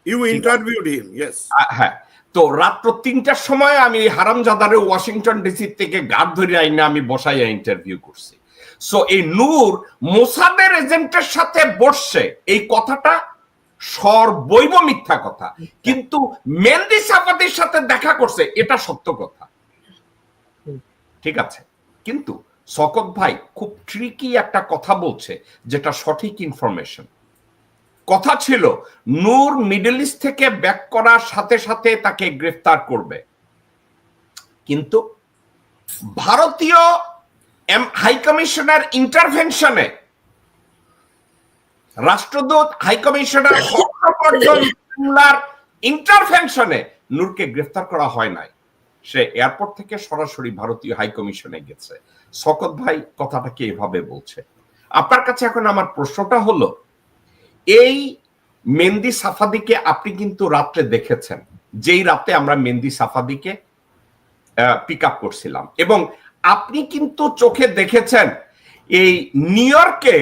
you interviewed him. Yes, হ্যাঁ। তো রাত্র 3টার সময় আমি হারামজাদারে ওয়াশিংটন ডিসি থেকে গার্ড ধরে আইনা আমি বসাইয়া ইন্টারভিউ করছি। সো এই নূর মোসাদের এজেন্টের সাথে বসছে, এই কথাটা সর্বৈব মিথ্যা কথা। কিন্তু মেহেদী সাফাদির সাথে দেখা করছে, এটা সত্য কথা। ঠিক আছে, কিন্তু শওকত ভাই খুব ট্রিকি একটা কথা বলছে, যেটা সঠিক ইনফরমেশন। কথা ছিল নূর মিডল ইস্ট থেকে ব্যাক করার সাথে সাথে তাকে গ্রেফতার করবে, কিন্তু ভারতীয় হাই কমিশনার ইন্টারভেনশনে রাষ্ট্রদূত হাইকমিশনার হর্ষবর্ধন শ্রিংলার ইন্টারভেনশনে নূরকে গ্রেফতার করা হয় নাই, সে এয়ারপোর্ট থেকে সরাসরি ভারতীয় হাইকমিশনে গেছে। শওকত ভাই কথাটাকে এভাবে বলছে। আপনার কাছে এখন আমার প্রশ্নটা হলো, এই মেহেদী সাফাদিকে আপনি কিন্তু রাত্রে দেখেছেন, যেই রাতে আমরা মেহেদী সাফাদিকে পিক আপ করছিলাম, এবং আপনি কিন্তু চোখে দেখেছেন এই নিউ ইয়র্কে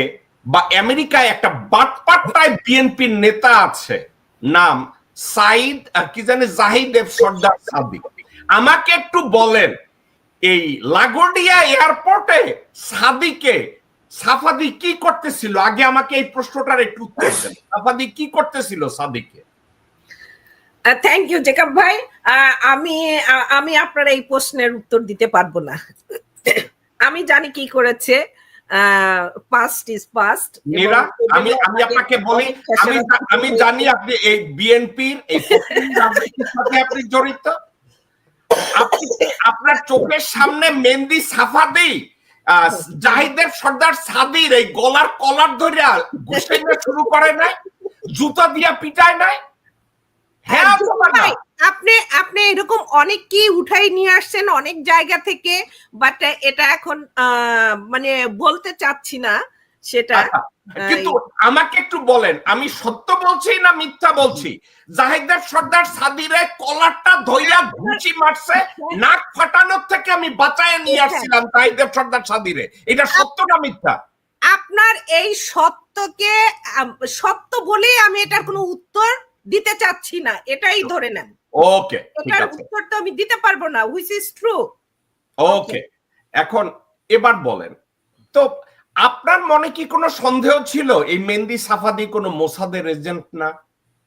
বা আমেরিকায় একটা বাটপাট্টায় বিএনপির নেতা আছে, নাম সাইদ কি জানে জাহিদ এফ সর্দার সাদিক। আমাকে একটু বলেন, এই লাগোডিয়া এয়ারপোর্টে সাফাদি কি করতেছিল? আগে আমাকে এই প্রশ্নটার একটু উত্তর দেন। সাফাদি কি করতেছিল সাদিকে? থ্যাংক ইউ জেকব ভাই। আমি আপনার এই প্রশ্নের উত্তর দিতে পারবো না। আমি জানি কি করেছে, পাস্ট ইজ পাস্ট। মীরা, আমি আপনাকে বলি, আমি জানি আপনি এই বিএনপির এই রাজনীতির সাথে আপনি জড়িত। আপনি আপনার চোখের সামনে মেহেদী সাফাদি জাহিদের সর্দার সাদির এই গলার কলার ধরে ঘুষাইতে শুরু করে নাই, জুতা দিয়া পিটায় নাই? হ্যাঁ, আপনি এরকম অনেক কি উঠাই নিয়ে আসছেন অনেক জায়গা থেকে, বাট এটা এখন মানে বলতে চাচ্ছি না সেটা। কিন্তু আমাকে একটু বলেন, আমি সত্য বলছি না মিথ্যা বলছি? জাহিদের সর্দার সাদিরে কলারটা ধইরা ঘুষি মারছে, নাক ফাটানোর থেকে আমি বাঁচায় নিয়ে আসছিলাম জাহিদের সর্দার সাদিরে। এটা সত্য না মিথ্যা? আপনার এই সত্যকে সত্য বলেই আমি এটার কোনো উত্তর দিতে চাচ্ছি না, এটাই ধরে নেন। ওকে, ঠিক এটার আছে, উত্তর তো আমি দিতে পারবো না, হুইচ ইজ ট্রু। ওকে। এখন এবার বলেন তো, আপনার মনে কি কোনো সন্দেহ ছিল এই মেহেদী সাফাদি কোনো মোসাদের এজেন্ট না?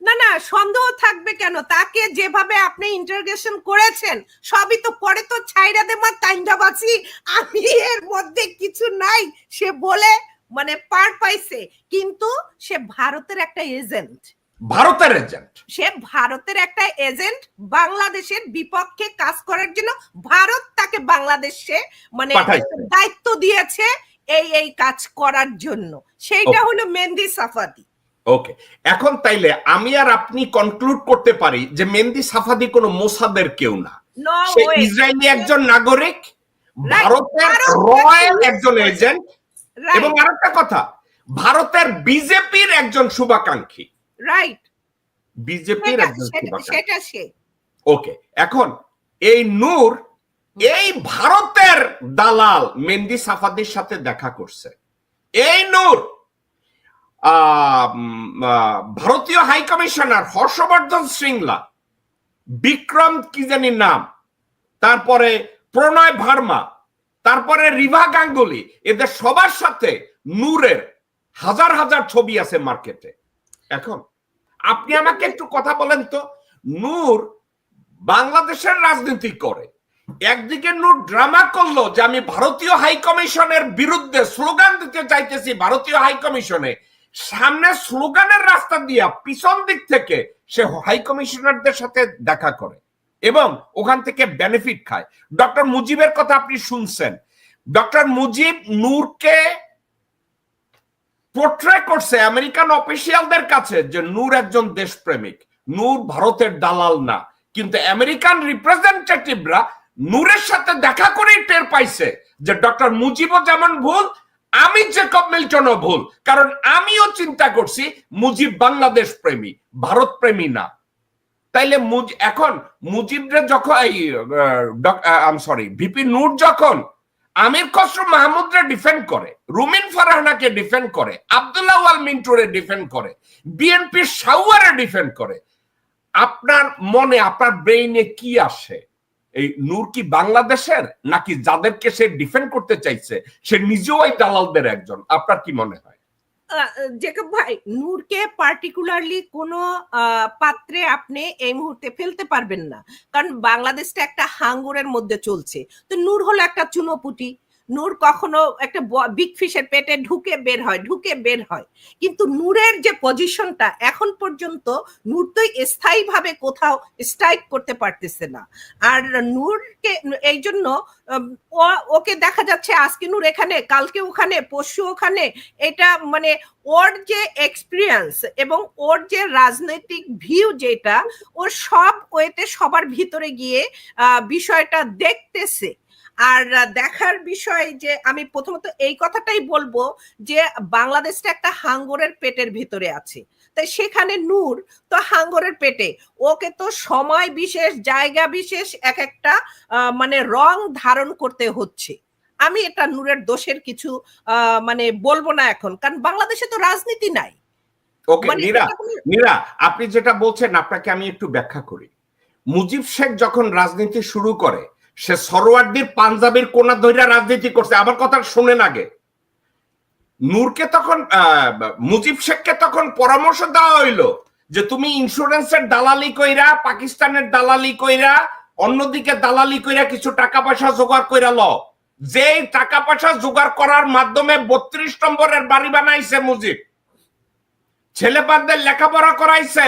না না, সন্দেহ থাকবে কেন? তাকে যেভাবে আপনি ইন্টারোগেশন করেছেন সবই তো পরে তো ছাইরা দেমা কাইন্দাবাসি, আমি এর মধ্যে কিছু নাই সে বলে মানে পার পাইছে, কিন্তু সে ভারতের একটা এজেন্ট। ভারতের এজেন্ট? সে ভারতের একটা এজেন্ট, বাংলাদেশের বিপক্ষে কাজ করার জন্য ভারত তাকে বাংলাদেশে মানে দায়িত্ব দিয়েছে এই কাজ করার জন্য, সেইটা হলো মেহেদী সাফাদি। ওকে, এখন তাইলে আমি আর আপনি কনক্লুড করতে পারি যে মেহেদী সাফাদি কোনো মোসাদের কেউ না, সে ইসরায়েলি একজন নাগরিক, ভারতের রয়্যাল একজন এজেন্ট, এবং আরেকটা কথা, ভারতের বিজেপির একজন শুভাকাঙ্ক্ষী। রাইট, বিজেপির একজন শুভাকাঙ্ক্ষী, সেটা সে। ওকে, এখন এই নূর এই ভারতের দালাল মেহেদী সাফাদির সাথে দেখা করছে। এই নূর ভারতীয় হাইকমিশনার হর্ষবর্ধন শ্রিংলা, বিক্রম কি জানি নাম, তারপরে প্রণয় ভার্মা, তারপরে রিভা গাঙ্গুলি, এদের সবার সাথে নূরের হাজার হাজার ছবি আছে মার্কেটে। এখন আপনি আমাকে একটু কথা বলেন তো, নূর বাংলাদেশের রাজনীতি করে, একদিকে নূর ড্রামা করলো যে আমি ভারতীয় হাইকমিশনের বিরুদ্ধে স্লোগান দিতে চাইতেছি, ভারতীয় হাইকমিশনে সামনে স্লোগানের রাস্তা দিয়া পিছন দিক থেকে সে হাইকমিশনারদের সাথে দেখা করে এবং ওখান থেকে বেনিফিট খায়। ডক্টর মুজিবের কথা আপনি শুনছেন, ডক্টর মুজিব নূরকে পোর্ট্রে করছে আমেরিকান অফিসিয়ালদের কাছে যে নূর একজন দেশপ্রেমিক, নূর ভারতের দালাল না, কিন্তু আমেরিকান রিপ্রেজেন্টেটিভরা নূরের সাথে দেখা করেই টের পাইছে যে ডক্টর মুজিবও যেমন ভুল, আমি জেকব মিল্টনও ভুল, কারণ আমিও চিন্তা করছি মুজিব বাংলাদেশ প্রেমী, ভারত প্রেমী না। তাইলে এখন মুজিবরা যখন ভিপি নূর যখন আমির খসরু মাহমুদরে ডিফেন্ড করে, রুমিন ফারহানাকে ডিফেন্ড করে, আব্দুল্লাহ ওয়াল মিন্টুরে ডিফেন্ড করে, বিএনপির সাউয়ারে ডিফেন্ড করে, আপনার মনে আপনার ব্রেইনে কি আসে? এই নূর কি বাংলাদেশের, নাকি যাদেরকে সে ডিফেন্ড করতে চাইছে সে নিজেও এই দালালদের একজন? আপনার কি মনে হয়? জেকব ভাই, নূরকে পার্টিকুলারলি কোনো পাত্রে আপনি এই মুহূর্তে ফেলতে পারবেন না, কারণ বাংলাদেশটা একটা হাঙ্গরের মধ্যে চলছে। তো নূর হলো একটা চুনোপুটি, নূর কখনো একটা বিগ ফিশের পেটে ঢুকে বের হয়, কিন্তু নূরের যে পজিশনটা এখন পর্যন্ত নূর তো স্থায়ীভাবে কোথাও স্ট্রাইক করতে পারতেছে না। আর নূরকে এই জন্য ওকে দেখা যাচ্ছে আজকে নূর এখানে, কালকে ওখানে, পরশু ওখানে। এটা মানে ওর যে এক্সপিরিয়েন্স এবং ওর যে রাজনৈতিক ভিউ, যেটা ওর সব ওয়েতে সবার ভিতরে গিয়ে বিষয়টা দেখতেছে। আর দেখার বিষয় যে আমি প্রথমত এই কথাটাই বলবো যে বাংলাদেশটা একটা হাঙ্গরের পেটের ভিতরে আছে, তাই সেখানে নূর তো হাঙ্গরের পেটে, ওকে তো সময় বিশেষ, জায়গা বিশেষ এক একটা মানে রং ধারণ করতে হচ্ছে। আমি এটা নূরের দোষের কিছু মানে বলবো না এখন, কারণ বাংলাদেশে তো রাজনীতি নাই। ওকে নীরা, আপনি যেটা বলছেন আপনাকে আমি একটু ব্যাখ্যা করি। মুজিব শেখ যখন রাজনীতি শুরু করে সে সরোয়ার্দির পাঞ্জাবির কোনা ধইরা রাজনীতি করছে। আমার কথা শুনেন আগে। নূরকে তখন মুজিব শেখকে তখন পরামর্শ দেওয়া হইলো যে তুমি ইন্স্যুরেন্সের দালালি কইরা, পাকিস্তানের দালালি কইরা, অন্যদিকে দালালি কইরা কিছু টাকা পয়সা জোগাড় কইরা লও। যে টাকা পয়সা জোগাড় করার মাধ্যমে 32 নম্বরের বাড়ি বানাইছে মুজিব, ছেলেপাদের লেখাপড়া করাইছে,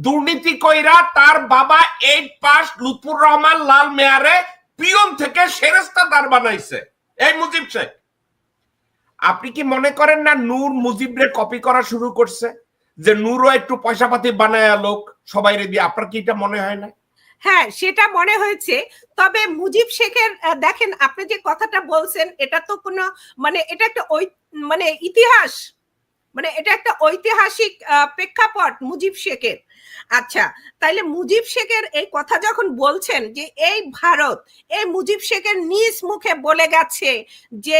দুর্নীতি কইরা তার বাবা 8 পাস লুৎফুর রহমান লাল মেয়ারে পিয়ন থেকে সেরেস্তাদার বানাইছে এই মুজিব শেখ। আপনি কি মনে করেন না নূর মুজিবরে কপি করা শুরু করছে, যে নূরও একটু পয়সা পাতি বানায় লোক সবাই দিয়ে? আপনার কি এটা মনে হয় না? হ্যাঁ, সেটা মনে হয়েছে। তবে মুজিব শেখের দেখেন, আপনি যে কথাটা বলছেন এটা তো কোনো মানে এটা একটা মানে ইতিহাস, মানে এটা একটা ঐতিহাসিক প্রেক্ষাপট মুজিব শেখের। আচ্ছা, তাইলে মুজিব শেখের এই কথা যখন বলছেন যে এই ভারত, এই মুজিব শেখের নিজ মুখে বলে গেছে যে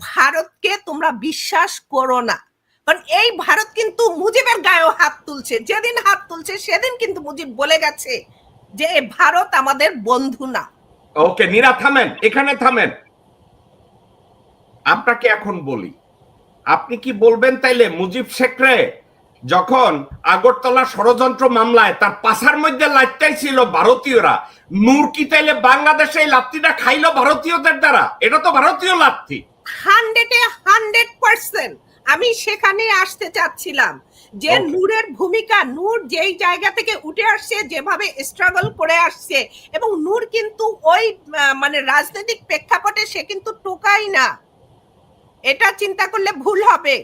ভারতকে তোমরা বিশ্বাস করো না, কারণ এই ভারত কিন্তু মুজিবের গায়েও হাত তুলছে। যেদিন হাত তুলছে সেদিন কিন্তু মুজিব বলে গেছে যে ভারত আমাদের বন্ধু না। ওকে নীরা, থামেন, এখানে থামেন। আপনাকে এখন বলি, আপনি কি বলবেন তাইলে মুজিব শেখরে যখন আগরতলা ষড়যন্ত্র মামলায় তার পাশার মধ্যে লাইটটাই ছিল ভারতীয়রা, নূর কি তাইলে বাংলাদেশে এই লাত্তিটা খাইলো ভারতীয়দের দ্বারা? এটা তো ভারতীয় লাত্তি। 100% আমি সেখানে আসতে চাচ্ছিলাম যে নূরের ভূমিকা, নূর যেই জায়গা থেকে উঠে আসছে, যেভাবে স্ট্রাগল করে আসছে, এবং নূর কিন্তু ওই মানে রাজনৈতিক প্রেক্ষাপটে সে কিন্তু টোকাই না। এটা চিন্তা করলে ভুল হবে।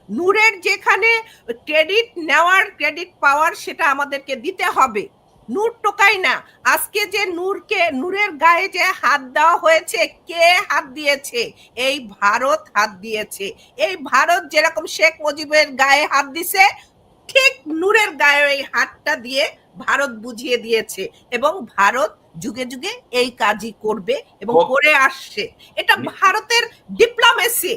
নূরের যেখানে ক্রেডিট নেওয়ার, ক্রেডিট পাওয়ার, সেটা আমাদেরকে দিতে হবে। নূর টোকাই না। আজকে যে নূরের গায়ে যে হাত দেওয়া হয়েছে, কে হাত দিয়েছে? এই ভারত হাত দিয়েছে। এই ভারত যেরকম শেখ মুজিবের গায়ে হাত দিছে, ঠিক নূরের গায়ে এই হাতটা দিয়ে ভারত বুঝিয়ে দিয়েছে, এবং ভারত যুগে যুগে এই কাজই করবে এবং করে আসছে। এটা ভারতের ডিপ্লোমেসি।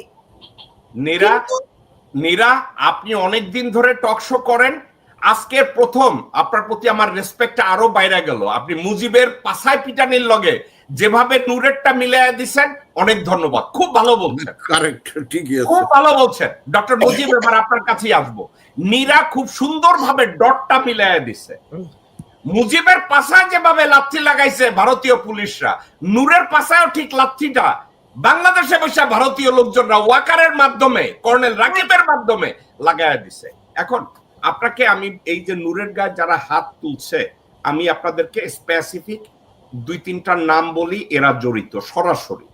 নীরা, আপনি অনেকদিন ধরে টক শো করেন, আজকের প্রথম আপনার প্রতি আমার রেসপেক্ট আরো বাইরে গেল। আপনি মুজিবের পাছায় পিটানির লগে যেভাবে নূরেরটা মিলাই দিচ্ছেন, অনেক ধন্যবাদ। খুব ভালো বলছেন, কারেক্ট, ঠিকই আছে, খুব ভালো বলছেন ডক্টর মুজিব। এবার আপনার কাছেই আসবো। নীরা খুব সুন্দরভাবে ডটটা মিলাই দিছে। মুজিবের পাছায় যেভাবে লাথি লাগাইছে ভারতীয় পুলিশরা, নূরের পাছায়ও ঠিক লাথিটা বাংলাদেশে বসে ভারতীয় লোকজনরা ওয়াকারের মাধ্যমে, কর্নেল রাকিবের মাধ্যমে লাগাইয়া দিছে। এখন আপনাকে আমি এই যে নূরের গায়ে যারা হাত তুলছে, আমি আপনাদেরকে স্পেসিফিক 2-3টা নাম বলি, এরা জড়িত সরাসরি।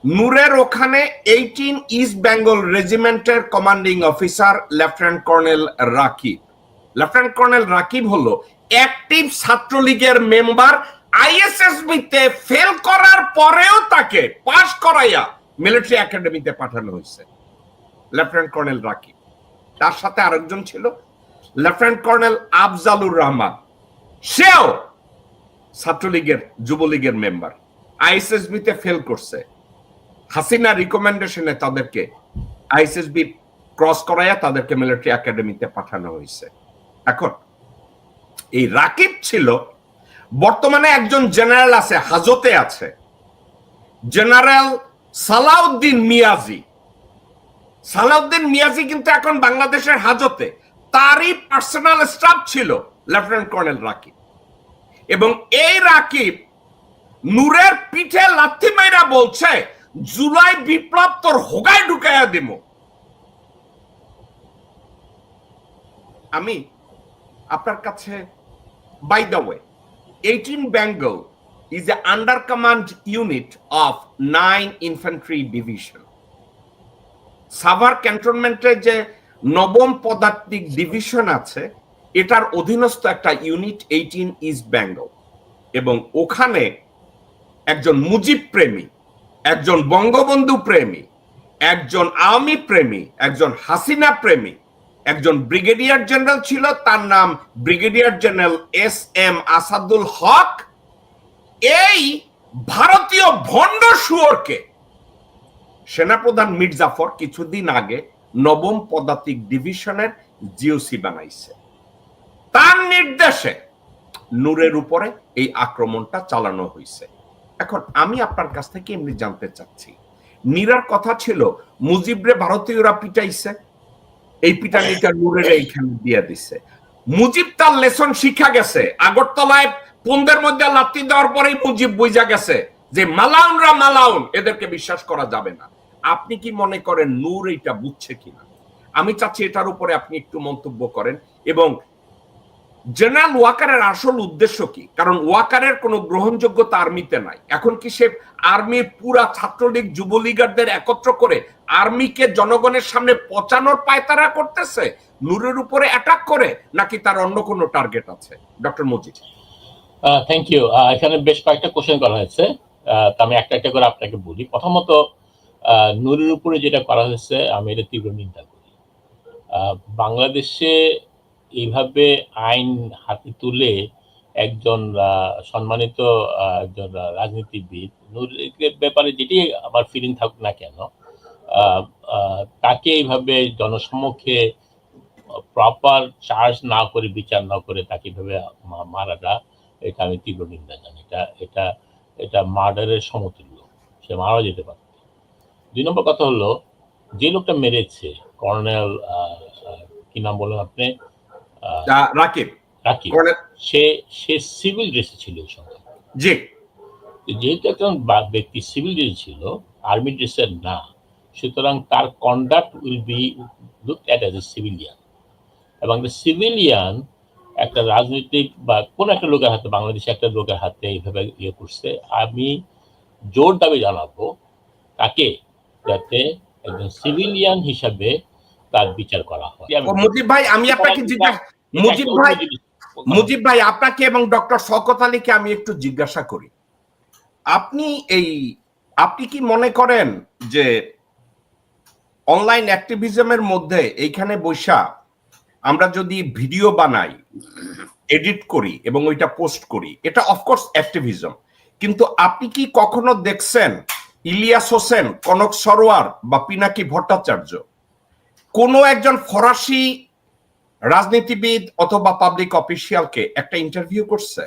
নূরের ওখানে 18 ইস্ট বেঙ্গল রেজিমেন্টের commanding officer lieutenant colonel Rakib. Lieutenant colonel Rakib হলো অ্যাক্টিভ ছাত্রলীগের মেম্বার। আইএসএসবিতে ফেল করার পরেও তাকে পাশ করাইয়া মিলিটারি একাডেমিতে পাঠানো হয়েছে লেফটেন্যান্ট কর্নেল রাকিব। তার সাথে আরেকজন ছিল লেফটেন্যান্ট কর্নেল আফজালুর রহমান, সেও ছাত্রলীগের, যুবলীগের মেম্বার। আইএসএসবিতে ফেল করছে, হাসিনা রিকমেন্ডেশনে তাদেরকে আইএসএসবি ক্রস করাইয়া তাদেরকে মিলিটারি একাডেমিতে পাঠানো হয়েছে। এখন এই রাকিব ছিল, বর্তমানে একজন জেনারেল আছে, হাজতে আছে, জেনারেল সালাউদ্দিন মিয়াজি। সালাউদ্দিন মিয়াজি কিন্তু এখন বাংলাদেশের হাজতে। তারই পার্সোনাল স্টাফ ছিল লেফটেন্যান্ট কর্নেল রাকিব। এবং এই রাকিব নূরের পিঠে লাথি মাইরা বলছে, জুলাই বিপ্লব তোর হোগায় ঢুকাইয়া দিব। আমি আপনার কাছে, by the way, 18 Bengal is the under command unit of 9 infantry division. Savar ক্যান্টনমেন্টে যে 9ম পদাতিক ডিভিশন আছে, এটার অধীনস্থ একটা ইউনিট 18 ইস্ট বেঙ্গল, এবং ওখানে একজন মুজিব প্রেমী, একজন বঙ্গবন্ধু প্রেমী, একজন আওয়ামী প্রেমী, একজন হাসিনা প্রেমী, একজন ব্রিগেডিয়ার জেনারেল ছিল, তার নাম ব্রিগেডিয়ার জেনারেল SM আসাদুল হক। এই ভারতীয় ভণ্ড শুয়োরকে সেনাপ্রধান মীর জাফর কিছুদিন আগে 9ম পদাতিক ডিভিশনের জিওসি বানাইছে। তার নির্দেশে নূরের উপরে এই আক্রমণটা চালানো হয়েছে। এখন আমি আপনার কাছ থেকে এমনি জানতে চাচ্ছি, নীরার কথা ছিল মুজিবরে ভারতীয়রা পিটাইছে, এই পিটানিটা নূরের এইখানে দিয়ে দিছে। মুজিব তার লেসন শিখা গেছে, আগরতলায় পন্দের মধ্যে লাত্তি দেওয়ার পরেই মুজিব বুঝা গেছে যে মালাউনরা মালাউন, এদেরকে বিশ্বাস করা যাবে না। আপনি কি মনে করেন নূর এইটা বুঝছে কিনা? আমি চাচ্ছি এটার উপরে আপনি একটু মন্তব্য করেন। এবং জেনারেল ওয়াকারের আসল উদ্দেশ্য কি? কারণ ওয়াকারের কোনো গ্রহণযোগ্যতা আর্মিতে নাই। এখন কি সে আর্মির পুরা ছাত্রলীগ যুবলীগারদের একত্র করে আর্মিকে জনগণের সামনে পচানোর পায়তারা করতেছে, নূরের উপরে অ্যাটাক করে, নাকি তার অন্য কোনো টার্গেট আছে? ডক্টর মুজিব। Thank you. এখানে বেশ কয়েকটা কোশ্চেন করা হয়েছে, তা আমি একটা একটা করে আপনাকে বলি। প্রথমত, নূরের উপরে যেটা করা হয়েছে আমি এটা তীব্র নিন্দা করি। বাংলাদেশে এইভাবে আইন হাতে তুলে একজন সম্মানিত একজন রাজনীতিবিদ, নূরের ব্যাপারে যেটি আমার ফিলিং থাকুক না কেন, তাকে এইভাবে জনসম্মুখে প্রপার চার্জ না করে, বিচার না করে তাকে এইভাবে মারাটা, এটা আমি তীব্র নিন্দা জানি। এটা মার্ডারের সমতুল্য, সে মারা যেতে পারত। 2 নম্বর কথা হলো, যে লোকটা মেরেছে কর্নেল, কি নাম বলেন আপনি? রাকিব। সে সিভিল ড্রেসে ছিল এই সময়। জি। যেহেতু একজন ব্যক্তি সিভিল ড্রেসে ছিল, আর্মি ড্রেসের না, সুতরাং তার conduct will be look at as a civilian. এবং সিভিলিয়ান একটা রাজনৈতিক বা কোন একটা লোকের হাতে, বাংলাদেশে একটা লোকের হাতে এইভাবে ইয়ে করছে, আমি জোর দাবি জানাবো তাকে যাতে একজন সিভিলিয়ান হিসাবে তার বিচার করা হয়। মুজিব ভাই, আমি আপনাকে মুজিব ভাই আপনাকে এবং ডক্টর শওকত আলীকে আমি একটু জিজ্ঞাসা করি, আপনি কি মনে করেন যে অনলাইন অ্যাক্টিভিজমের মধ্যে এইখানে বৈশা আমরা যদি ভিডিও বানাই, এডিট করি এবং ওইটা পোস্ট করি, এটা অফকোর্স অ্যাক্টিভিজম, কিন্তু আপনি কি কখনো দেখছেন ইলিয়াস হোসেন, কনক সরোয়ার বা পিনাকি ভট্টাচার্য কোন একজন ফরাসি রাজনীতিবিদ অথবা পাবলিক অফিসিয়ালকে একটা ইন্টারভিউ করছে?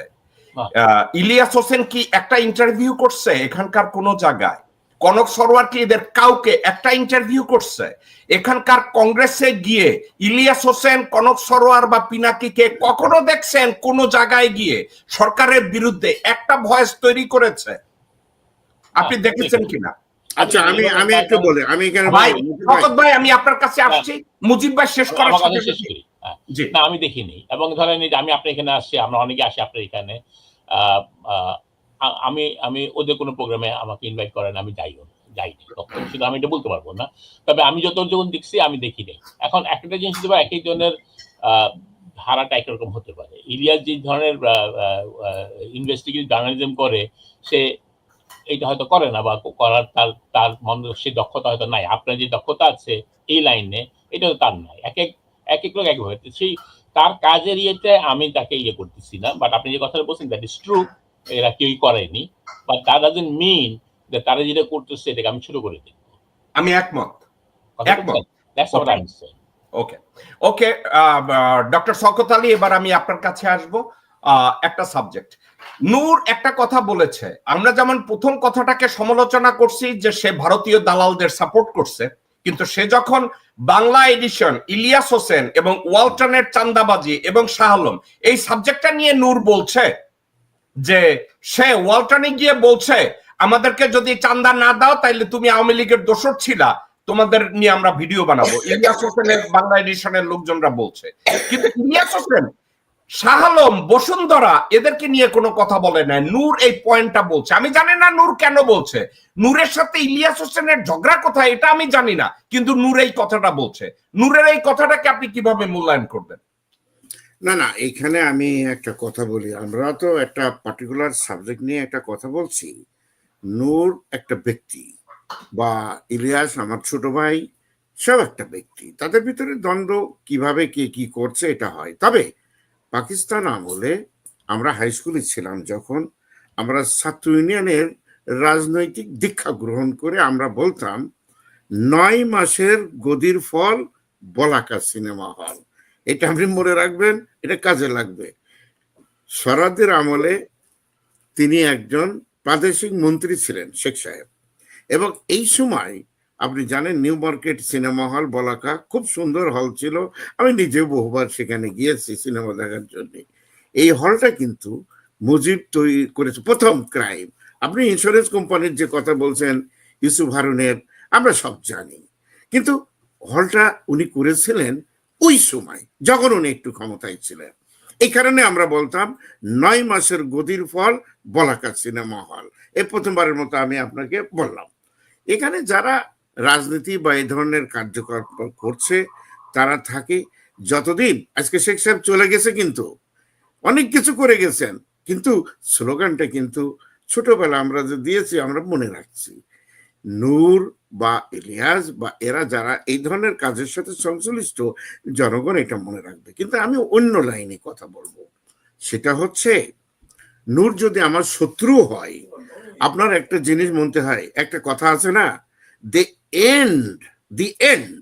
ইলিয়াস হোসেন কি একটা ইন্টারভিউ করছে এখানকার কোন জায়গায়? কনক সরোয়ার কি এদের কাউকে একটা ইন্টারভিউ করছে? এখানকার কংগ্রেসে গিয়ে ইলিয়াস হোসেন, কনক সরোয়ার বা পিনাকিকে কখনো দেখছেন কোন জায়গায় গিয়ে সরকারের বিরুদ্ধে একটা ভয়েস তৈরি করেছে? আপনি দেখেছেন কিনা? আচ্ছা, আমি একটু বলি, আমি এখানে ভাই আমি আপনার কাছে আসছি, মুজিব ভাই শেষ করার সাথে না, আমি দেখিনি। এবং ধরেন আমি আপনার এখানে আসছি, আমরা অনেকে আসি আপনার এখানে, আমি ওদের কোনো প্রোগ্রামে আমাকে ইনভাইট করেন, আমি যাইনি, শুধু আমি এটা বলতে পারবো না। তবে আমি যখন দেখছি আমি দেখিনি। এখন একটা জিনিস হতে পারে, এক একজনের ধারাটা একরকম হতে পারে। ইলিয়াস যে ধরনের ইনভেস্টিগেটিভ জার্নালিজম করে, সে এইটা হয়তো করে না, বা করার তার সে দক্ষতা হয়তো নাই। আপনার যে দক্ষতা আছে এই লাইনে, এটা তো তার নাই। এক এক লোক একভাবে, সেই তার কাজের ইয়েতে আমি তাকে ইয়ে করতেছি না। বাট আপনি যে কথাটা বলছেন, দ্যাট ইজ ট্রু, এরা কেউই করেনি। বাট দ্যাট ডাজন্ট মিন যে তারা যেটা করতেছে এটাকে আমি ছোট করে দেব। আমি একমত। ওকে ওকে, ডক্টর শওকত আলী, এবার আমি আপনার কাছে আসবো। একটা সাবজেক্ট, নূর একটা কথা বলেছে, আমরা যেমন প্রথম কথাটাকে সমালোচনা করছি যে সে ভারতীয় দালালদের সাপোর্ট করছে, কিন্তু সে যখন বাংলা এডিশন, ইলিয়াস হোসেন এবং ওয়ালটনের চান্দাবাজি এবং শাহ আলম, এই সাবজেক্টটা নিয়ে নূর বলছে যে সে ওয়ালটনে গিয়ে বলছে আমাদেরকে যদি চাঁদা না দাও তাইলে তুমি আওয়ামী লীগের দোসর ছিলা, তোমাদের নিয়ে আমরা ভিডিও বানাবো, ইলিয়াস হোসেনের বাংলা এডিশনের লোকজনরা বলছে। কিন্তু ইলিয়াস হোসেন, শাহ আলম, বসুন্ধরা এদেরকে নিয়ে কোনো কথা বলে না। নূর এই পয়েন্টটা বলছে, আমি জানি না নূর কেন বলছে, নূরের সাথে ইলিয়াস হোসেনের ঝগড়া কোথায় এটা আমি জানি না, কিন্তু নূর এই কথাটা বলছে। নূরের এই কথাটাকে আপনি কিভাবে মূল্যায়ন করবেন? না না, এখানে আমি একটা কথা বলি, আমরা তো একটা পার্টিকুলার সাবজেক্ট নিয়ে একটা কথা বলছি। নূর একটা ব্যক্তি বা ইলিয়াস আমার ছোট ভাই, সব একটা ব্যক্তি, তাদের ভিতরে দ্বন্দ্ব কিভাবে কে কি করছে এটা হয়। তবে পাকিস্তান আমলে আমরা হাই স্কুলে ছিলাম যখন, আমরা ছাত্র ইউনিয়নের রাজনৈতিক দীক্ষা গ্রহণ করে আমরা বলতাম 9 মাসের গদির ফল বলাকা সিনেমা হল। এটা আপনি মনে রাখবেন, এটা কাজে লাগবে। সরাদের আমলে তিনি একজন প্রাদেশিক মন্ত্রী ছিলেন, শেখ সাহেব, এবং এই সময় আপনি জানেন নিউ মার্কেট সিনেমা হল বলাকা খুব সুন্দর হল ছিল। আমি নিজে বহুবার সেখানে গিয়েছি সিনেমা দেখার জন্য। এই হলটা কিন্তু মুজিব তৈরি করেছে, প্রথম ক্রাইম। আপনি ইন্স্যুরেন্স কোম্পানির যে কথা বলছেন ইউসুফ হারুনের, আমরা সব জানি, কিন্তু হলটা উনি করেছিলেন ওই সময় যখন উনি একটু ক্ষমতায় ছিলেন। এই কারণে আমরা বলতাম 9 মাসের গদির ফল বলাকা সিনেমা হল। এই প্রথমবারের মতো আমি আপনাকে বললাম। এখানে যারা রাজনীতি বা এই ধরনের কার্যকলাপ করছে তারা থাকে যতদিন, আজকে শেখ সাহেব চলে গেছে কিন্তু অনেক কিছু করে গেছেন, কিন্তু স্লোগানটা কিন্তু ছোটবেলা আমরা যে দিয়েছি আমরা মনে রাখছি। নূর বা ইলিয়াস বা এরা যারা এই ধরনের কাজের সাথে সংশ্লিষ্ট, জনগণ এটা মনে রাখবে। কিন্তু আমি অন্য লাইনে কথা বলবো, সেটা হচ্ছে নূর যদি আমার শত্রু হয়, আপনার একটা জিনিস মনতে হয়, একটা কথা আছে না, the end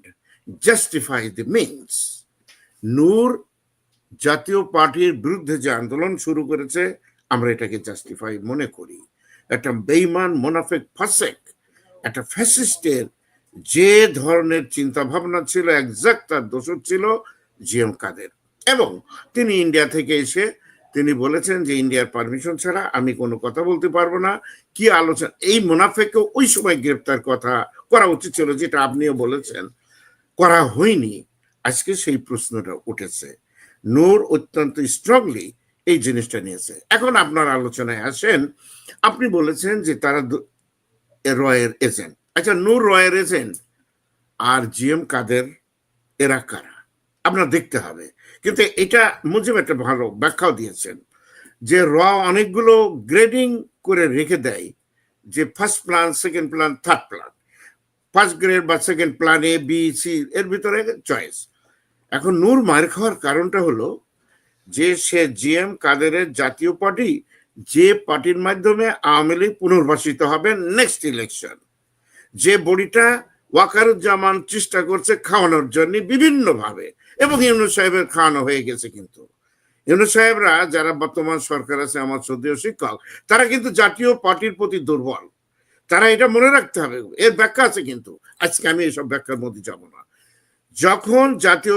justify the means. Nur জাতীয় পার্টির বিরুদ্ধে যে আন্দোলন শুরু করেছে আমরা এটাকে জাস্টিফাই মনে করি। একটা বেঈমান, মোনাফেক, ফাসেক, একটা ফ্যাসিস্টের যে ধরনের চিন্তা ভাবনা ছিল, একজাক্ট তার দোষর ছিল জিএম কাদের। এবং তিনি ইন্ডিয়া থেকে এসে তিনি বলেছেন যে ইন্ডিয়ার পারমিশন ছাড়া আমি কোনো কথা বলতে পারবো না। কি আলোচনা, এই মুনাফেককে ওই সময় গ্রেপ্তার কথা করা উচিত ছিল, যেটা আপনিও বলেছেন, করা হয়নি। আজকে সেই প্রশ্নটা উঠেছে। নূর অত্যন্ত স্ট্রংলি এই জিনিসটা নিয়েছে। এখন আপনার আলোচনায় আসেন, আপনি বলেছেন যে তারা রয়ের এজেন্ট। আচ্ছা, নূর রয়ের এজেন্ট আর জিএম কাদের এরা কারা আপনার দেখতে হবে। কিন্তু এটা মুজিব একটা ভালো ব্যাখ্যাও দিয়েছেন যে অনেকগুলো গ্রেডিং করে রেখে দেয়, যে first plan, second plan, third plan, first grade বা second plan, A B C, এর ভিতরে চয়েস। এখন নূর মার খাওয়ার কারণটা হলো যে সে জিএম কাদেরের জাতীয় পার্টি, যে পার্টির মাধ্যমে আওয়ামী লীগ পুনর্বাসিত হবে নেক্সট ইলেকশন, যে বডিটা ওয়াকারুজ্জামান চেষ্টা করছে খাওয়ানোর জন্য বিভিন্ন ভাবে, এবং ইউনূস সাহেবের খাওয়ানো হয়ে গেছে। কিন্তু ইউনূস সাহেবরা যারা বর্তমান সরকার আছে, আমার শ্রদ্ধেয় শিক্ষক, তারা কিন্তু জাতীয় পার্টির প্রতি দুর্বল। তারা এটা মনে রাখতে হবে, এর ব্যাখ্যা আছে, কিন্তু আজকে আমি এসব ব্যাখ্যার মধ্যে যাব না। যখন জাতীয়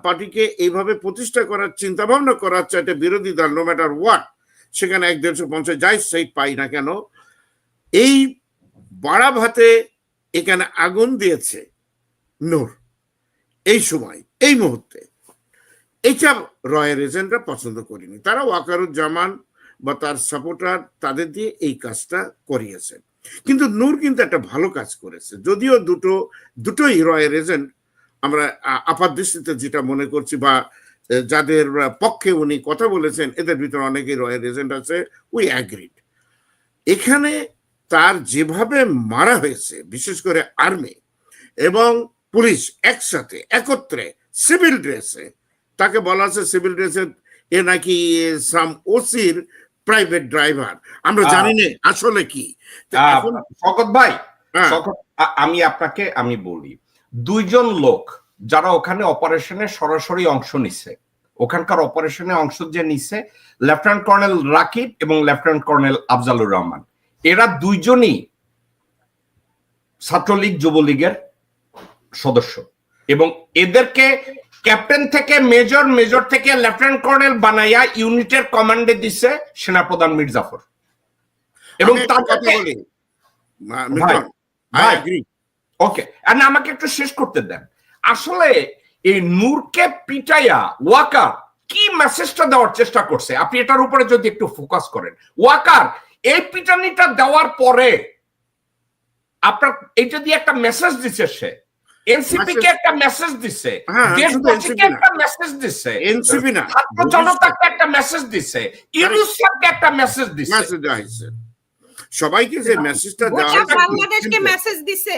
পার্টিকে এইভাবে প্রতিষ্ঠা করার চিন্তা ভাবনা করা হচ্ছে একটা বিরোধী দল, নো ম্যাটার হোয়াট, সেখানে 150 যাই সাইট পাই না কেন, এই বাড়া ভাতে এখানে আগুন দিয়েছে নূর এই সময়, এই মুহূর্তে। এইটা রয়ের এজেন্টরা পছন্দ করেনি, তারা ওয়াকারুজ্জামান বা তার সাপোর্টার তাদের দিয়ে এই কাজটা করিয়েছে। কিন্তু নূর কিন্তু একটা ভালো কাজ করেছে, যদিও দুটোই রয়ের এজেন্ট আমরা আপাত দৃষ্টিতে যেটা মনে করছি, বা যাদের পক্ষে উনি কথা বলেছেন এদের ভিতরে অনেকেই রয়ের এজেন্ট আছে, উই অ্যাগ্রিড। এখানে তার যেভাবে মারা হয়েছে, বিশেষ করে আর্মি এবং পুলিশ একসাথে একত্রে সিভিল ড্রেসে, তাকে বলা আছে সিভিল ড্রেসে এ নাকি সাম ওসির প্রাইভেট ড্রাইভার, আমরা জানি না আসলে কি। শওকত ভাই, আমি আপনাকে আমি বলি, দুইজন লোক যারা ওখানে অপারেশনে সরাসরি অংশ নিছে, ওখানকার অপারেশনে অংশ যে নিছে, লেফটেন্যান্ট কর্নেল রাকিব এবং লেফটেন্যান্ট কর্নেল আফজালুর রহমান, এরা দুইজনই ছাত্রলীগ যুবলীগের সদস্য, এবং এদেরকে ক্যাপ্টেন থেকে মেজর, মেজর থেকে লেফটেন্যান্ট কর্নেল বানাইয়া ইউনিটের কমান্ডে দিছে সেনাপ্রধান মীর জাফর। এবং মিল্টন, I ভাই, agree. ওকে, আর না, আমাকে একটু শেষ করতে দেন। আসলে এই নূরকে পিটাইয়া ওয়াকার কি মেসেজটা দেওয়ার চেষ্টা করছে, আপনি এটার উপরে যদি একটু ফোকাস করেন। ওয়াকার এই পিটানিটা দেওয়ার পরে আপনার এটা দিয়ে একটা মেসেজ দিচ্ছে, সে এনসিপি কে একটা মেসেজ দিচ্ছে, হ্যাঁ, দেশবাসীকে একটা মেসেজ দিচ্ছে, এনসিপি না, ছাত্র জনতাকে একটা মেসেজ দিচ্ছে, ইউনূস স্যারকে একটা মেসেজ দিচ্ছে। মেসেজ দেওয়া হয়েছে সবাইকে, যে মেসেজটা দেওয়া গোটা হয়েছে বাংলাদেশকে মেসেজ দিছে।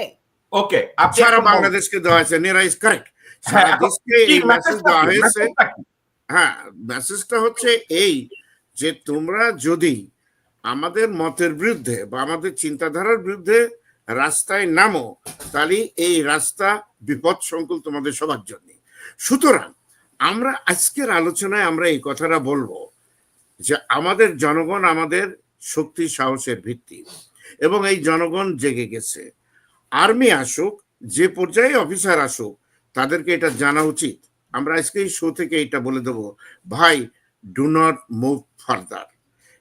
ওকে, সারা বাংলাদেশকে দেওয়া হয়েছে, নেরা ইজ কারেক্ট, সারা দেশকে এই মেসেজ দেওয়া হয়েছে। হ্যাঁ, মেসেজটা হচ্ছে এই যে তোমরা যদি আমাদের মতের বিরুদ্ধে বা আমাদের চিন্তাধারার বিরুদ্ধে রাস্তায় নামো, তাহলে এই রাস্তা বিপদ সংকুল তোমাদের সবার জন্য। সুতরাং আমরা আজকের আলোচনায় আমরা এই কথাটা বলবো যে আমাদের জনগণ আমাদের শক্তি সাহসের ভিত্তি, এবং এই জনগণ জেগে গেছে। আর্মি আসুক, যে পর্যায়ে অফিসার আসুক, তাদেরকে এটা জানা উচিত। আমরা আজকে এই শো থেকে এটা বলে দেবো, ভাই, do not move further,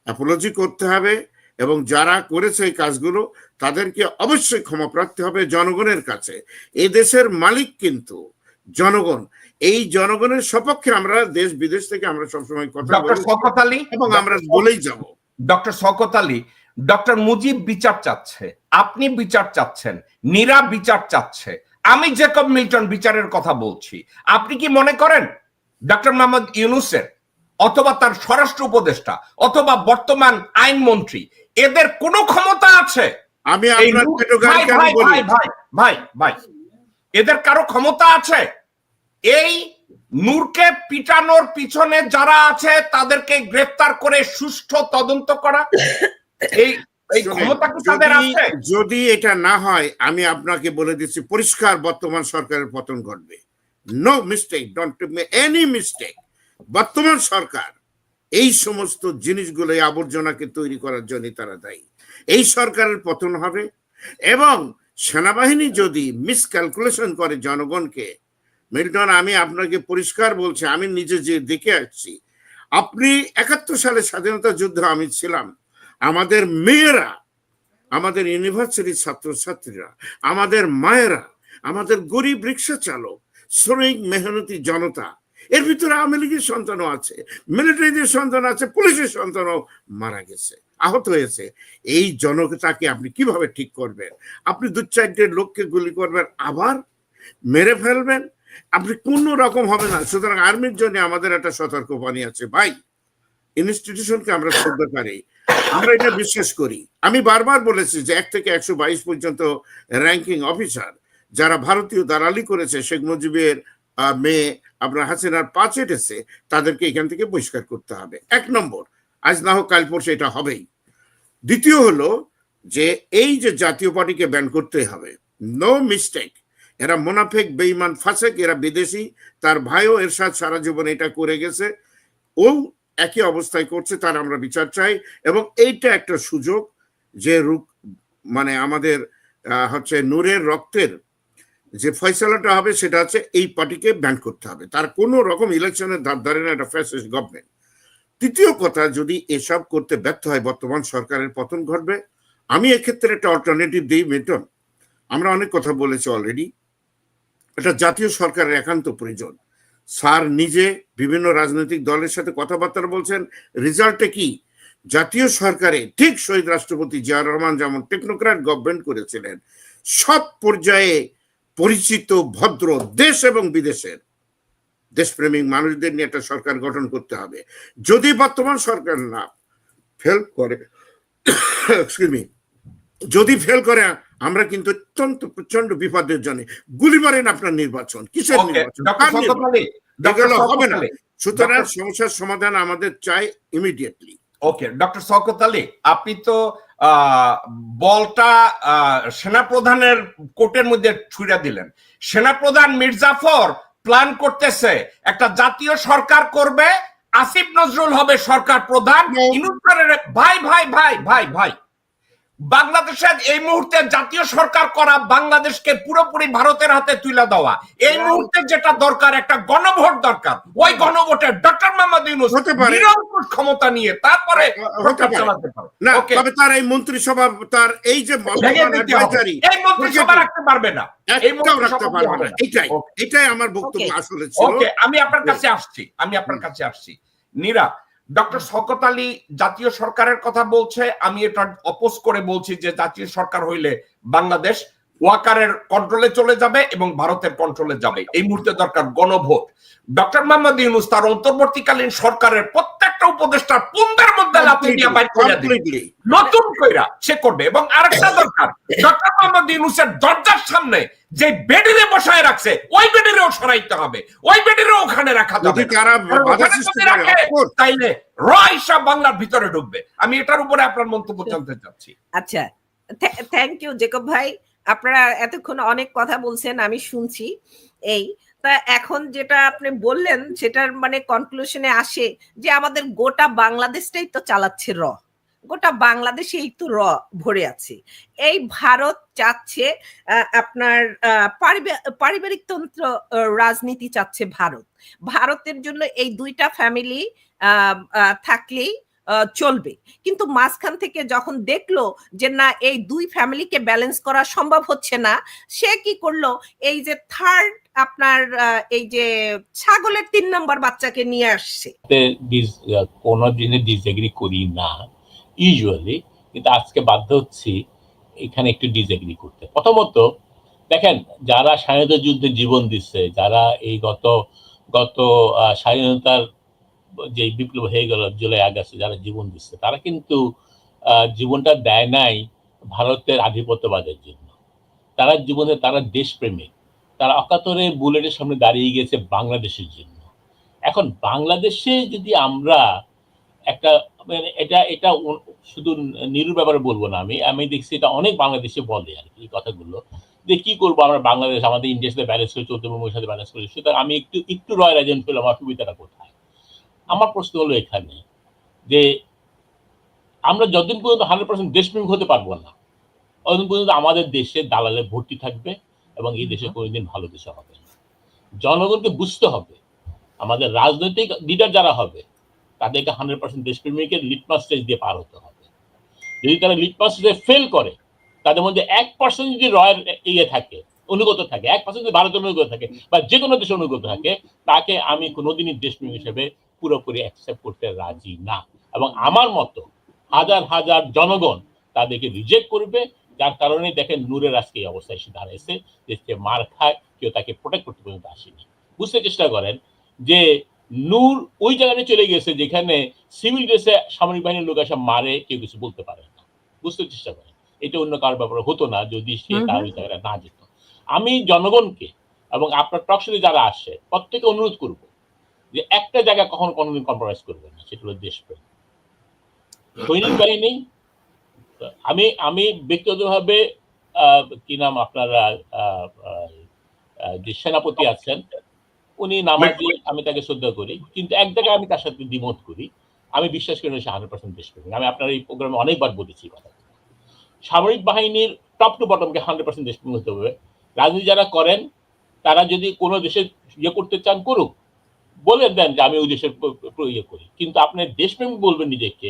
Apology করতে হবে, এবং যারা করেছে এই কাজগুলো তাদেরকে অবশ্যই ক্ষমা প্রার্থী হবে জনগণের কাছে। এই দেশের মালিক কিন্তু জনগণ, এই জনগণের সপক্ষে আমরা দেশ বিদেশ থেকে আমরা সবসময় কথা বলি এবং আমরা বলেই যাব। ডক্টর শওকত আলী, ডক্টর মুজিব বিচার চাচ্ছে, আপনি বিচার চাচ্ছেন, নীরা বিচার চাচ্ছে, আমি জেকব মিল্টন বিচারের কথা বলছি। আপনি কি মনে করেন ডক্টর মোহাম্মদ ইউনূসের অথবা তার স্বরাষ্ট্র উপদেষ্টা অথবা বর্তমান আইনমন্ত্রী এদের কোনো ক্ষমতা আছে? আমি আপনার ক্যাটেগরিক্যালি বলি, ভাই ভাই, এদের কারো ক্ষমতা আছে এই নূরকে পিটানোর পিছনে যারা আছে তাদেরকে গ্রেফতার করে সুষ্ঠু তদন্ত করা? এই ক্ষমতা কি তাদের আছে? যদি এটা না হয়, আমি আপনাকে বলে দিচ্ছি পরিষ্কার, বর্তমান সরকারের পতন ঘটবে। No mistake, don't may any mistake. বর্তমান সরকার এই সমস্ত জিনিসগুলো, এই আবর্জনাকে তৈরি করার জন্য তারা দায়ী। এই সরকারের পতন হবে, এবং সেনাবাহিনী যদি মিসক্যালকুলেশন করে জনগণকে, মিল্টন, আমি আপনাকে পরিষ্কার বলছি, আমি নিজে যে দেখে আসছি, আপনি ৭১ সালে স্বাধীনতা যুদ্ধে আমি ছিলাম, আমাদের মেয়েরা, আমাদের ইউনিভার্সিটির ছাত্রছাত্রীরা, আমাদের মায়েরা, আমাদের গরিব রিক্সা চালক, শ্রমিক, মেহনতি জনতা, এর ভিতরে আওয়ামী লীগের সন্তানও আছে, মিলিটারিদের সন্তান আছে, পুলিশের সন্তানও মারা গেছে, আহত হয়েছে। এই জনতাকে আপনি কিভাবে ঠিক করবেন? আপনি ২-৪টে লোককে গুলি করবেন, আবার মেরে ফেলবেন, আপনি কোন রকম হবে না। সুতরাং আর্মির জন্য আমাদের একটা সতর্কবাণী আছে, ভাই, ইনস্টিটিউশনকে আমরা শ্রদ্ধা করি, আমরা এটা বিশ্বাস করি। আমি বারবার বলেছি যে ১ থেকে ১২২ পর্যন্ত র্যাঙ্কিং অফিসার যারা ভারতীয় দালালি করেছে, শেখ মুজিবের মেয়ে আপনার হাসিনার পা চেটেছে, তাদেরকে এখান থেকে বহিষ্কার করতে হবে। ১ নম্বর, আজ না হোক কাল পরশু এটা হবেই। দ্বিতীয় হলো যে এই যে জাতীয় পার্টিকে ব্যান করতে হবে, নো মিস্টেক। এরা মুনাফেক, বেঈমান, ফাসেক, এরা বিদেশি। তার ভাইও এরশাদ সারা জীবন এটা করে গেছে, ও একই অবস্থায় করছে, তার আমরা বিচার চাই। এবং এইটা একটা সুযোগ যে মানে আমাদের হচ্ছে নূরের রক্তের যে ফয়সালাটা হবে, সেটা হচ্ছে এই পার্টিকে ব্যান করতে হবে। তার কোনো রকম ইলেকশনের ধার ধারে না, একটা ফ্যাসিস্ট গভর্নমেন্ট। তৃতীয় কথা, যদি এসব করতে ব্যর্থ হয়, বর্তমান সরকারের পতন ঘটবে। আমি এক্ষেত্রে একটা অল্টারনেটিভ দিই, মিল্টন। আমরা অনেক কথা বলেছি অলরেডি, এটা জাতীয় সরকারের একান্ত প্রয়োজন। স্যার নিজে বিভিন্ন রাজনৈতিক দলের সাথে কথাবার্তা বলছেন, রেজাল্টে কি? জাতীয় সরকারে ঠিক শহীদ রাষ্ট্রপতি জিয়া রহমান যেমন টেকনোক্র্যাট গভর্নমেন্ট করেছিলেন, সব পর্যায়ে পরিচিত ভদ্র দেশ এবং বিদেশের দেশপ্রেমিক মানুষদের নিয়ে একটা সরকার গঠন করতে হবে। যদি বর্তমান সরকার না ফেল করে, যদি ফেল করে, আমরা কিন্তু অত্যন্ত প্রচন্ড বিপদের জন্য। গুলি মারেন আপনার নির্বাচন, কিসের নির্বাচন? হবে না। সুতরাং সমস্যার সমাধান আমাদের চাই ইমিডিয়েটলি। ওকে, ডক্টর শওকত আলী, আপনি তো বলটা সেনাপ্রধানের কোর্টের মধ্যে ছুড়ে দিলেন। সেনাপ্রধান মীর জাফর প্ল্যান করতেছে একটা জাতীয় সরকার করবে, আসিফ নজরুল হবে সরকার প্রধান। ভাই ভাই ভাই ভাই ভাই, বাংলাদেশের এই মুহূর্তে জাতীয় সরকার করা বাংলাদেশকে পুরোপুরি ভারতের হাতে তুলে দেওয়া, এই মুহূর্তে যেটা দরকার একটা গণভোট দরকার। ওই গণভোটে ডক্টর মোহাম্মদ ইউনূস নিরঙ্কুশ ক্ষমতা নিয়ে তারপরে চালাতে পারে না, তবে তার এই মন্ত্রিসভা, তার এই যে এই মন্ত্রিসভা রাখতে পারবে না, এই রাখতে পারবে না। এটাই আমার বক্তব্য আসলে ছিল। ওকে, আমি আপনার কাছে আসছি নীরা। ডক্টর শওকত আলী জাতীয় সরকারের কথা বলছে, আমি এটা অপোজ করে বলছি যে জাতীয় সরকার হইলে বাংলাদেশ ওয়াকারের কন্ট্রোলে চলে যাবে এবং ভারতের কন্ট্রোলে যাবে। এই মুহূর্তে দরকার গণভোট। ডক্টর মোহাম্মদ ইউনূস তার অন্তর্বর্তীকালীন সরকারের প্রত্যেকটা উপদেষ্টার পুন্দের মধ্যে লাথি দিয়ে বাইর করে দিবে, নতুন কইরা সে করবে। এবং আরেকটা দরকার, ডক্টর মোহাম্মদ ইউনূসের দরজার সামনে যে বেডিরে বসায় রাখছে ওই বেডিরেও সরাইতে হবে, ওই বেডিরেও ওখানে রাখা যাবে। তাইলে রাইসা বাংলার ভিতরে ঢুকবে। আমি এটার উপরে আপনার মন্তব্য জানতে চাচ্ছি। আচ্ছা, থ্যাংক ইউ জেকব ভাই, আপনারা এতক্ষণ অনেক কথা বলছেন, আমি শুনছি। এই তা এখন যেটা আপনি বললেন সেটার মানে কনক্লুশনে আসে যে আমাদের গোটা বাংলাদেশটাই তো চালাচ্ছে গোটা বাংলাদেশেই তো ভরে আছে। এই ভারত চাচ্ছে আপনার পারিবারিক তন্ত্র রাজনীতি চাচ্ছে ভারতের জন্য এই দুইটা ফ্যামিলি থাকলেই চলবে। কিন্তু মাঝখান থেকে যখন দেখলো যে না, এই দুই ফ্যামিলিকে ব্যালেন্স করা সম্ভব হচ্ছে না, সে কি করলো, এই যে থার্ড আপনার এই যে ছাগলের 3 নম্বর বাচ্চাকে নিয়ে আসছে। কোনো জিনিস ডিসএগ্রি করি না ইউজুয়ালি, কিন্তু আজকে বাধ্য হচ্ছি এখানে একটু ডিসএগ্রি করতে। প্রথমত দেখেন, যারা স্বাধীনতা যুদ্ধে জীবন দিচ্ছে, যারা এই গত স্বাধীনতার যে বিপ্লব হয়ে গেল জুলাই আগস্টে যারা জীবন দিচ্ছে, তারা কিন্তু জীবনটা দেয় নাই ভারতের আধিপত্যবাদের জন্য। তারা দেশপ্রেমিক, তারা অকাতরে বুলেটের সামনে দাঁড়িয়ে গেছে বাংলাদেশের জন্য। এখন বাংলাদেশে যদি আমরা একটা মানে এটা শুধু নিরুর ব্যাপারে বলবো না, আমি দেখছি এটা অনেক বাংলাদেশে বলে আর কি কথাগুলো, যে কি করবো আমরা বাংলাদেশ আমাদের ইন্ডিয়ার সাথে ব্যালেন্স করে চলতে হবে, ওর সাথে ব্যালেন্স করে। সুতরাং আমি একটু রয়্যাল এজেন্ট পেলাম, আমার সুবিধাটা কোথায়? আমার প্রশ্ন হলো এখানে যে আমরা যতদিন পর্যন্ত 100% দেশপ্রেমিক হতে পারবো না, ততদিন পর্যন্ত আমাদের দেশে দালালে ভর্তি থাকবে এবং এই দেশে কোনোদিন ভালো দেশে হবে না। জনগণকে বুঝতে হবে, আমাদের রাজনৈতিক লিডার যারা হবে তাদেরকে 100% দেশপ্রেমিকের লিটমাস টেস্ট দিয়ে পার হতে হবে। যদি তারা লিটমাস টেস্টে ফেল করে, তাদের মধ্যে 1% যদি রয়ের থাকে, অনুগত থাকে, 1% যদি ভারতের অনুগত থাকে বা যে কোনো দেশের অনুগত থাকে, তাকে আমি কোনোদিনই দেশপ্রেমিক হিসেবে পুরোপুরি অ্যাকসেপ্ট করতে রাজি না। এবং আমার মতো হাজার হাজার জনগণ তাদেরকে রিজেক্ট করবে, যার কারণে দেখেন নূরের আজকে এই অবস্থায় এসে দাঁড়িয়েছে, যে সে মার খায়, কেউ তাকে প্রোটেক্ট করতে পর্যন্ত আসেনি। বুঝতে চেষ্টা করেন যে নূর ওই জায়গায় চলে গেছে যেখানে সিভিল ড্রেসে সামরিক বাহিনীর লোক এসে মারে, কেউ কিছু বলতে পারে না। বুঝতে চেষ্টা করেন, এটা অন্য কারোর ব্যাপারে হতো না যদি সে তার ওই জায়গায় না যেত। আমি জনগণকে এবং আপনার টক শোতে যারা আসে প্রত্যেকে অনুরোধ করব যে একটা জায়গা কোনোদিন কম্প্রোমাইজ করবে না, সেটা হলো দেশপ্রেম। সৈনিক বাহিনী, আমি ব্যক্তিগতভাবে কি নাম আপনারা যে সেনাপতি আছেন উনি নামাজি, আমি তাকে শ্রদ্ধা করি, কিন্তু এক জায়গায় আমি তার সাথে দ্বিমত করি। আমি বিশ্বাস করি সে 100% দেশপ্রেমিক। আমি আপনার এই প্রোগ্রামে অনেকবার বলেছি কথা। সামরিক বাহিনীর টপ টু বটমকে 100% দেশপ্রেমিক হতে হবে। রাজনীতি যারা করেন তারা যদি কোনো দেশের ইয়ে করতে চান করুক, বলে দেন যে আমি ওই দেশের ইয়ে করি, কিন্তু আপনি দেশপ্রেমিক বলবেন নিজেকে,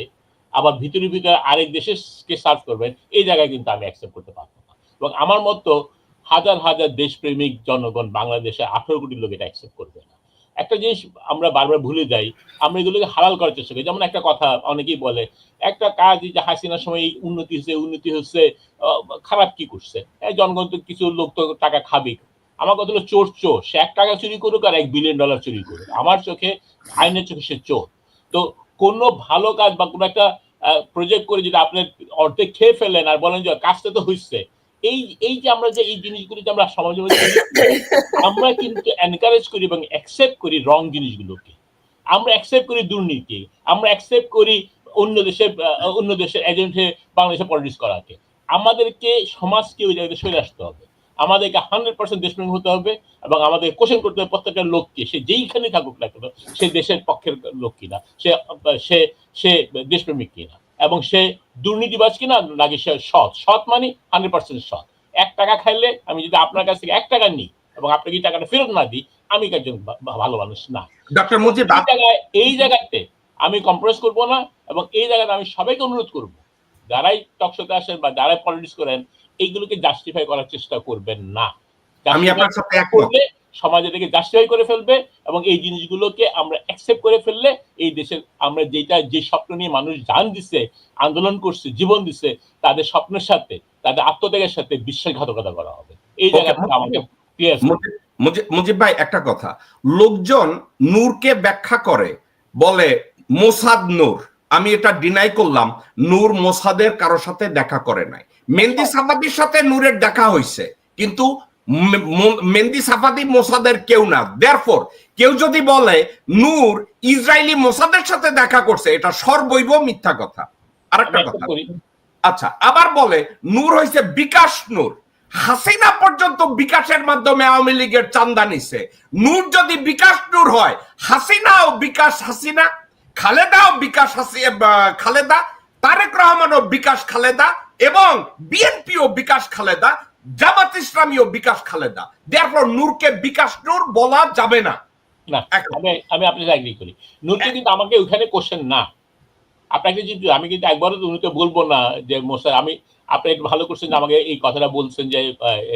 আবার ভিতরে আরেক দেশকে সার্ভ করবেন, এই জায়গায় কিন্তু আমি অ্যাকসেপ্ট করতে পারবো না। এবং আমার মতো হাজার হাজার দেশপ্রেমিক জনগণ বাংলাদেশে 18 কোটি লোক এটা অ্যাকসেপ্ট করবে না। একটা জিনিস আমরা বারবার ভুলে যাই, আমরা এগুলোকে হালাল করার চেষ্টা করি। যেমন একটা কথা অনেকেই বলে, একটা কাজ যে হাসিনার সময় উন্নতি হচ্ছে, খারাপ কি করছে? জনগণ তো কিছু লোক তো টাকা খাবে। আমার কথা হলো চোর, সে 1 টাকা চুরি করুক আর $1 বিলিয়ন চুরি করুক, আমার চোখে, আইনের চোখে সে চোর। তো কোনো ভালো কাজ বা কোনো একটা প্রজেক্ট করে যদি আপনি অর্ধেক খেয়ে ফেলেন আর বলেন যে কাজটা তো হচ্ছে, এই যে আমরা যে এই জিনিসগুলো যে আমরা সমাজে আমরা কিন্তু এনকারেজ করি এবং অ্যাকসেপ্ট করি রং জিনিসগুলোকে, আমরা অ্যাকসেপ্ট করি দুর্নীতি, আমরা অ্যাকসেপ্ট করি অন্য দেশের এজেন্টে বাংলাদেশে পলিটিক্স করাকে। আমাদেরকে সমাজকে ওই জায়গায় সরে আসতে হবে, আমাদেরকে 100% দেশপ্রেমিক হতে হবে এবং আমাদের কোশ্চেন করতে হবে প্রত্যেকটা লোককে, সে যেইখানে থাকুক না কেন, সে দেশের পক্ষের লোক কিনা, সে দেশপ্রেমিক কিনা, এবং সে দুর্নীতিবাজ কিনা নাকি সে সৎ। সৎ মানে 100% সৎ। 1 টাকা খাইলে আমি যদি আপনার কাছ থেকে 1 টাকা নিই এবং আপনাকে এই টাকাটা ফেরত না দিই, আমি একজন ভালো মানুষ না। ডক্টর মুজিব, এই জায়গাতে আমি কম্প্রোমাইজ করবো না, এবং এই জায়গাতে আমি সবাইকে অনুরোধ করব, যারাই টকশোতে আসেন বা যারাই পলিটিক্স করেন, এইগুলোকে জাস্টিফাই করার চেষ্টা করবেন না। আমি আপনার সাথে একমত। করলে সমাজ এটাকে জাস্টিফাই করে ফেলবে, এবং এই জিনিসগুলোকে আমরা অ্যাকসেপ্ট করে ফেললে এই দেশের আমরা যে স্বপ্ন নিয়ে মানুষ জান দিচ্ছে, আন্দোলন করছে, জীবন দিচ্ছে, তাদের স্বপ্নের সাথে, তাদের আত্মত্যাগের সাথে বিশ্বাসঘাতকতা করা হবে। এই জায়গাটা আমাকে মুজিব ভাই, একটা কথা, লোকজন নূরকে ব্যাখ্যা করে বলে মোসাদ নূর। আমি এটা ডিনাই করলাম, নূর মোসাদের কারো সাথে দেখা করে নাই। মেহেদী সাফাদির সাথে নূরের দেখা হয়েছে, কিন্তু মেহেদী সাফাদি মোসাদের কেউ না। দেয়ারফর কেউ যদি বলে নূর ইসরায়েলি মোসাদের সাথে দেখা করছে, এটা সর্বৈব মিথ্যা কথা। আরেকটা কথা, আচ্ছা, আবার বলে নূর হইছে বিকাশ নূর। হাসিনা পর্যন্ত বিকাশের মাধ্যমে আওয়ামী লীগের চান্দা নিছে। নূর যদি বিকাশ নূর হয়, হাসিনাও বিকাশ হাসিনা, খালেদাও বিকাশ খালেদা, তারেক রহমানও বিকাশ খালেদা, এবং বিএনপিও বিকাশ খালেদা, জামাত ইসলামীও বিকাশ খালেদা। দেয়ারপর নূরকে বিকাশ নূর বলা যাবে না। আমি আপনার সাথে এগ্রি করি। নূরকে কিন্তু আমাকে ওইখানে কোশ্চেন না, আপনাকে কিন্তু আমি কিন্তু একবারও নূরকে বলবো না যে মোসাদ। আমি আপনি একটু ভালো করছেন আমাকে এই কথাটা বলছেন যে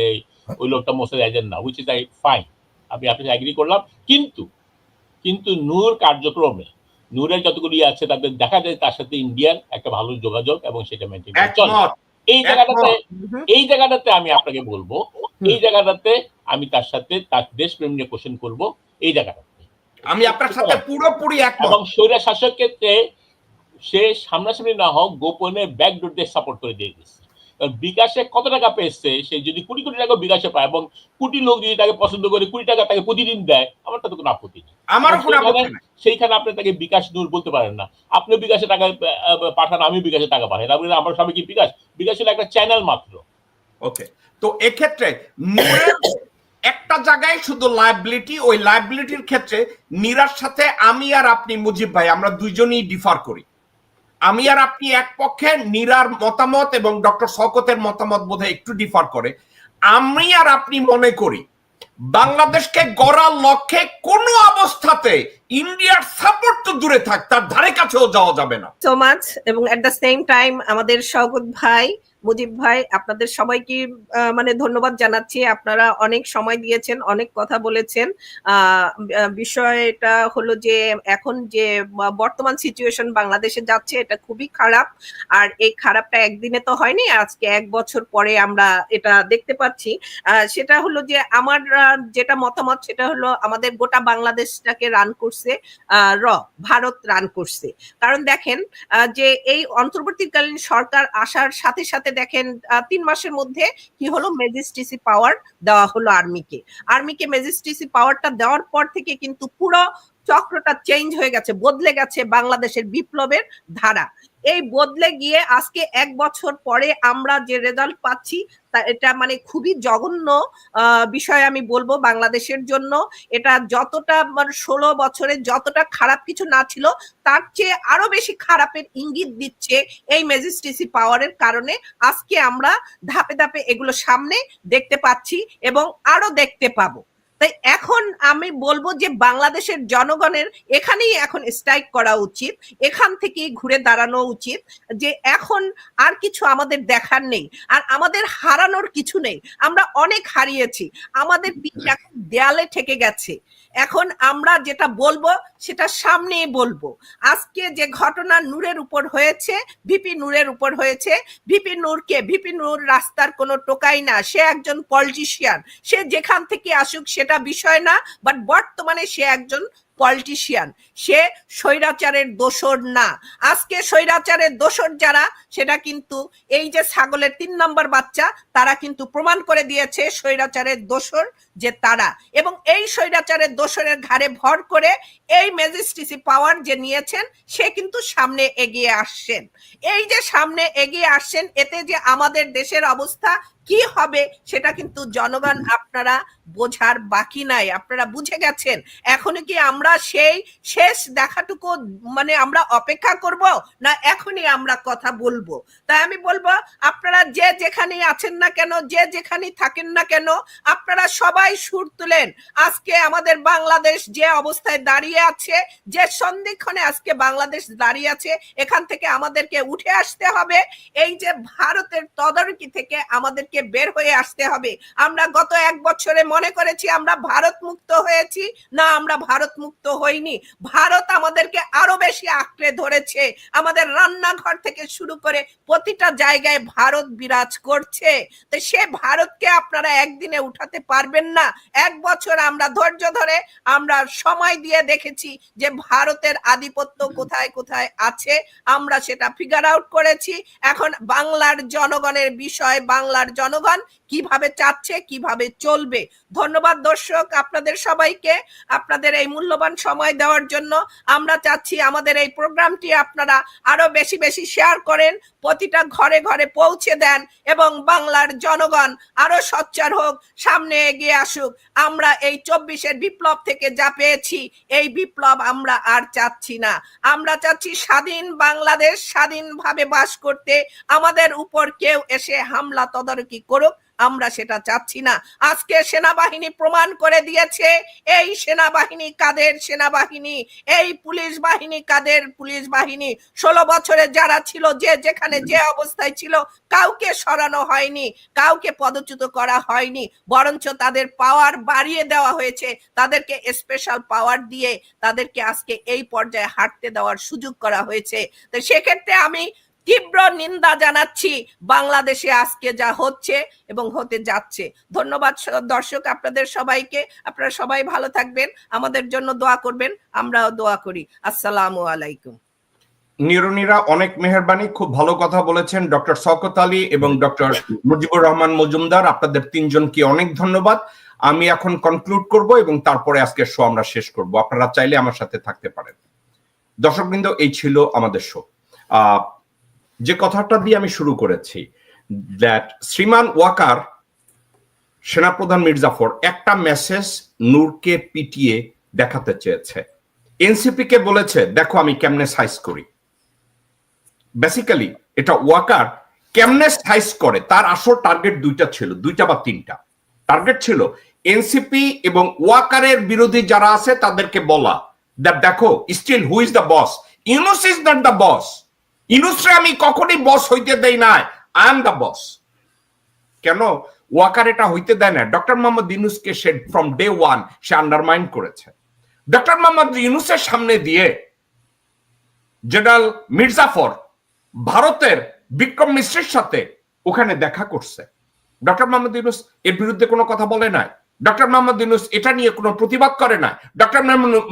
এই ওই লোকটা মোসাদ এজেন্ট না, হুইচ ইজ ফাইন, আমি আপনার সাথে এগ্রি করলাম। কিন্তু নূর কার্যক্রমে নূরের যতগুলি আছে তাদের দেখা যায় তার সাথে ইন্ডিয়ার একটা ভালো যোগাযোগ, এবং সেটা মেনটেন করে চলে। এই জায়গাটাতে আমি আপনাকে বলবো, এই জায়গাটাতে আমি তার সাথে তার দেশপ্রেম নিয়ে কোশ্চেন করবো। এই জায়গাটাতে আমি আপনার সাথে পুরোপুরি একমত। এবং স্বৈরা শাসক ক্ষেত্রে সে সামনাসামনি না হোক, গোপনে ব্যাকডোর দিয়ে সাপোর্ট করে দিয়ে গেছে। বিকাশে কত টাকা পেয়েছে, সে যদি কোটি কোটি টাকা বিকাশে পায়, এবং কোটি লোক যদি তাকে পছন্দ করে 20 টাকা তাকে প্রতিদিন দেয়, আমার তাতে কোনো আপত্তি নেই। সেইখানে আপনি তাকে বিকাশ নূর বলতে পারেন না। আপনি বিকাশে টাকা পাঠান, আমি বিকাশে টাকা পাঠাই, আমরা সবাই কি বিকাশ হলো একটা চ্যানেল মাত্র। ওকে, তো এক্ষেত্রে একটা জায়গায় শুধু লায়াবিলিটি, ওই লায়াবিলিটির ক্ষেত্রে নীরার সাথে আমি আর আপনি মুজিব ভাই আমরা দুইজনই ডিফার করি। আমি আর আপনি এক পক্ষে, নীরার মতামত এবং ডক্টর শওকতের মতামত বোধহয় একটু ডিফার করে। আমি আর আপনি মনে করি বাংলাদেশকে গড়ার লক্ষ্যে কোনো অবস্থাতে ইন্ডিয়ার সাপোর্ট তো দূরে থাক, তার ধারে কাছেও যাওয়া যাবে না। So much. এবং এট দ্য সেম টাইম আমাদের শওকত ভাই, মুজিব ভাই, আপনাদের সবাইকে মানে ধন্যবাদ জানাচ্ছি। আপনারা অনেক সময় দিয়েছেন, অনেক কথা বলেছেন। বিষয়টা হলো যে এখন যে বর্তমান সিচুয়েশন বাংলাদেশে যাচ্ছে, এটা খুবই খারাপ। আর এই খারাপটা একদিনে তো হয়নি, আজকে 1 বছর পরে আমরা এটা দেখতে পাচ্ছি। সেটা হলো যে আমার যেটা মতামত, সেটা হলো আমাদের গোটা বাংলাদেশটাকে রান করছে ভারত রান করছে। কারণ দেখেন যে এই অন্তর্বর্তীকালীন সরকার আসার সাথে সাথে দেখেন 3 মাসের মধ্যে কি হলো, ম্যাজিস্ট্রেসি পাওয়ার দেওয়া হলো আর্মিকে ম্যাজিস্ট্রেসি পাওয়ারটা দেওয়ার পর থেকে কিন্তু পুরো চক্রটা চেঞ্জ হয়ে গেছে, বদলে গেছে বাংলাদেশের বিপ্লবের ধারা। এই বদলে গিয়ে আজকে 1 বছর পরে আমরা যে রেজাল্ট পাচ্ছি, এটা মানে খুবই জঘন্য বিষয় আমি বলবো বাংলাদেশের জন্য। এটা যতটা মানে 16 বছরে যতটা খারাপ কিছু না ছিল, তার চেয়ে আরো বেশি খারাপের ইঙ্গিত দিচ্ছে এই ম্যাজিস্ট্রেসি পাওয়ারের কারণে। আজকে আমরা ধাপে ধাপে এগুলো সামনে দেখতে পাচ্ছি এবং আরো দেখতে পাবো। তাই এখন আমি বলবো যে বাংলাদেশের জনগণের এখানেই এখন স্ট্রাইক করা উচিত, এখান থেকেই ঘুরে দাঁড়ানো উচিত যে এখন আর কিছু আমাদের দেখার নেই, আর আমাদের হারানোর কিছু নেই। আমরা অনেক হারিয়েছি, আমাদের পিঠ এখন দেয়ালে ঠেকে গেছে। এখন আমরা যেটা বলবো সেটা সামনে বলবো। আজকে যে ঘটনা নূরের উপর হয়েছে, ভিপি নূরের উপর হয়েছে, ভিপি নূর রাস্তার কোনো টোকাই না, সে একজন পলিটিশিয়ান। সে যেখান থেকে আসুক সেটা বিষয় না, বাট বর্তমানে সে একজন পলিটিশিয়ান, সে স্বৈরাচারের দোসর না। আজকে স্বৈরাচারের দোসর যারা, সেটা কিন্তু এই যে ছাগলের 3 নম্বর বাচ্চা, তারা কিন্তু প্রমাণ করে দিয়েছে স্বৈরাচারের দোসর যে তারা। এবং এই স্বৈরাচারের দোসরের ঘাড়ে ভর করে এই ম্যাজিস্ট্রেসি পাওয়ার যে নিয়েছেন, সে কিন্তু সামনে এগিয়ে আসছেন। এই যে সামনে এগিয়ে আসছেন, এতে যে আমাদের দেশের অবস্থা কি হবে সেটা কিন্তু জনগণ আপনারা বোঝার বাকি নাই, আপনারা বুঝে গেছেন। এখনো কি আমরা আমরা সেই শেষ দেখাটুকু মানে আমরা অপেক্ষা করব, না এখনই আমরা কথা বলবো? তাই আমি বলবো, আপনারা যে যেখানেই আছেন না কেন, যে যেখানেই থাকেন না কেন, আপনারা সবাই সুর তুলেন। আজকে আমাদের বাংলাদেশ যে অবস্থায় দাঁড়িয়ে আছে, যে সন্ধিক্ষণে আজকে বাংলাদেশ দাঁড়িয়ে আছে, এখান থেকে আমাদেরকে উঠে আসতে হবে। এই যে ভারতের তদারকি থেকে আমাদেরকে বের হয়ে আসতে হবে। আমরা গত 1 বছরে মনে করেছি আমরা ভারত মুক্ত হয়েছি, না, আমরা ভারত মুক্ত হইনি। ভারত আমাদেরকে আরো বেশি আঁকড়ে ধরেছে। আমাদের রান্নাঘর থেকে শুরু করে প্রতিটা জায়গায় ভারত বিরাজ করছে। তো সে ভারতকে আপনারা একদিনে উঠাতে পারবেন না। 1 বছর আমরা ধৈর্য ধরে আমরা সময় দিয়ে দেখেছি যে ভারতের আধিপত্য কোথায় কোথায় আছে, আমরা সেটা ফিগার আউট করেছি। এখন বাংলার জনগণের বিষয়, বাংলার জনগণ কিভাবে চাচ্ছে, কিভাবে চলবে। ধন্যবাদ দর্শক আপনাদের সবাইকে, আপনাদের এই মূল্যবান সময় দেওয়ার জন্য। আমরা চাচ্ছি আমাদের এই প্রোগ্রামটি আপনারা আরো বেশি বেশি শেয়ার করেন, প্রতিটা ঘরে ঘরে পৌঁছে দেন, এবং বাংলার জনগণ আরো সোচ্চার হোক, সামনে এগিয়ে আসুক। আমরা এই 24-এর বিপ্লব থেকে যা পেয়েছি, এই বিপ্লব আমরা আর চাচ্ছি না। আমরা চাচ্ছি স্বাধীন বাংলাদেশ, স্বাধীনভাবে বাস করতে। আমাদের উপর কেউ এসে হামলা তদারকি করুক, আমরা সেটা চাচ্ছি না। আজকে সেনাবাহিনী প্রমাণ করে দিয়েছে এই সেনাবাহিনী কাদের সেনাবাহিনী, এই পুলিশ বাহিনী কাদের পুলিশ বাহিনী। 16 বছরে যারা ছিল, যে যেখানে যে অবস্থায় ছিল, কাউকে সরানো হয়নি, কাউকে পদচ্যুত করা হয়নি, বরঞ্চ তাদের পাওয়ার বাড়িয়ে দেওয়া হয়েছে। তাদেরকে স্পেশাল পাওয়ার দিয়ে তাদেরকে আজকে এই পর্যায়ে হাঁটতে দেওয়ার সুযোগ করা হয়েছে। তো সেক্ষেত্রে আমি তীব্র নিন্দা জানাচ্ছি বাংলাদেশে আজকে যা হচ্ছে এবং হতে যাচ্ছে। ধন্যবাদ দর্শক আপনাদের সবাইকে। আপনারা সবাই ভালো থাকবেন, আমাদের জন্য দোয়া করবেন, আমরাও দোয়া করি। আসসালামু আলাইকুম। নিরুনিরা অনেক মেহেরবানি, খুব ভালো কথা বলেছেন ডক্টর শওকত আলী এবং ডক্টর মুজিবুর রহমান মজুমদার। আপনাদের তিনজনকে অনেক ধন্যবাদ। আমি এখন কনক্লুড করব এবং তারপরে আজকের শো আমরা শেষ করব। আপনারা চাইলে আমার সাথে থাকতে পারেন। দর্শকবৃন্দ, এই ছিল আমাদের শো। যে কথাটা দিয়ে আমি শুরু করেছি, দ্যাট শ্রীমান ওয়াকার, সেনাপ্রধান মির্জাফর একটা মেসেজ নূরকে পিটিয়ে দেখাতে চেয়েছে। এনসিপি কে বলেছে, দেখো আমি কেমনে সাইজ করি। বেসিক্যালি এটা ওয়াকার কেমনে সাইজ করে, তার আসল টার্গেট দুইটা ছিল, 2টা বা 3টা টার্গেট ছিল। এনসিপি এবং ওয়াকারের বিরোধী যারা আছে তাদেরকে বলা, দ্যাট দেখো still who is the boss, Yunus is not the boss, ইউনূসরে আমি কখনই বস হইতে দেই না, আই এম দ্য বস। কেন ওয়াকার এটা হইতে দেয় না? ডক্টর মোহাম্মদ ইউনূসকে সে ফ্রম ডে 1 সে আন্ডারমাইন করেছে। ডক্টর মোহাম্মদ ইউনূসের সামনে দিয়ে জেনারেল মির্জাফর ভারতের বিক্রম মিশ্রের সাথে ওখানে দেখা করছে। ডক্টর মোহাম্মদ ইউনূস এর বিরুদ্ধে কোনো কথা বলে নাই। ডক্টর মোহাম্মদ ইউনূস এটা নিয়ে কোনো প্রতিবাদ করে না। ডক্টর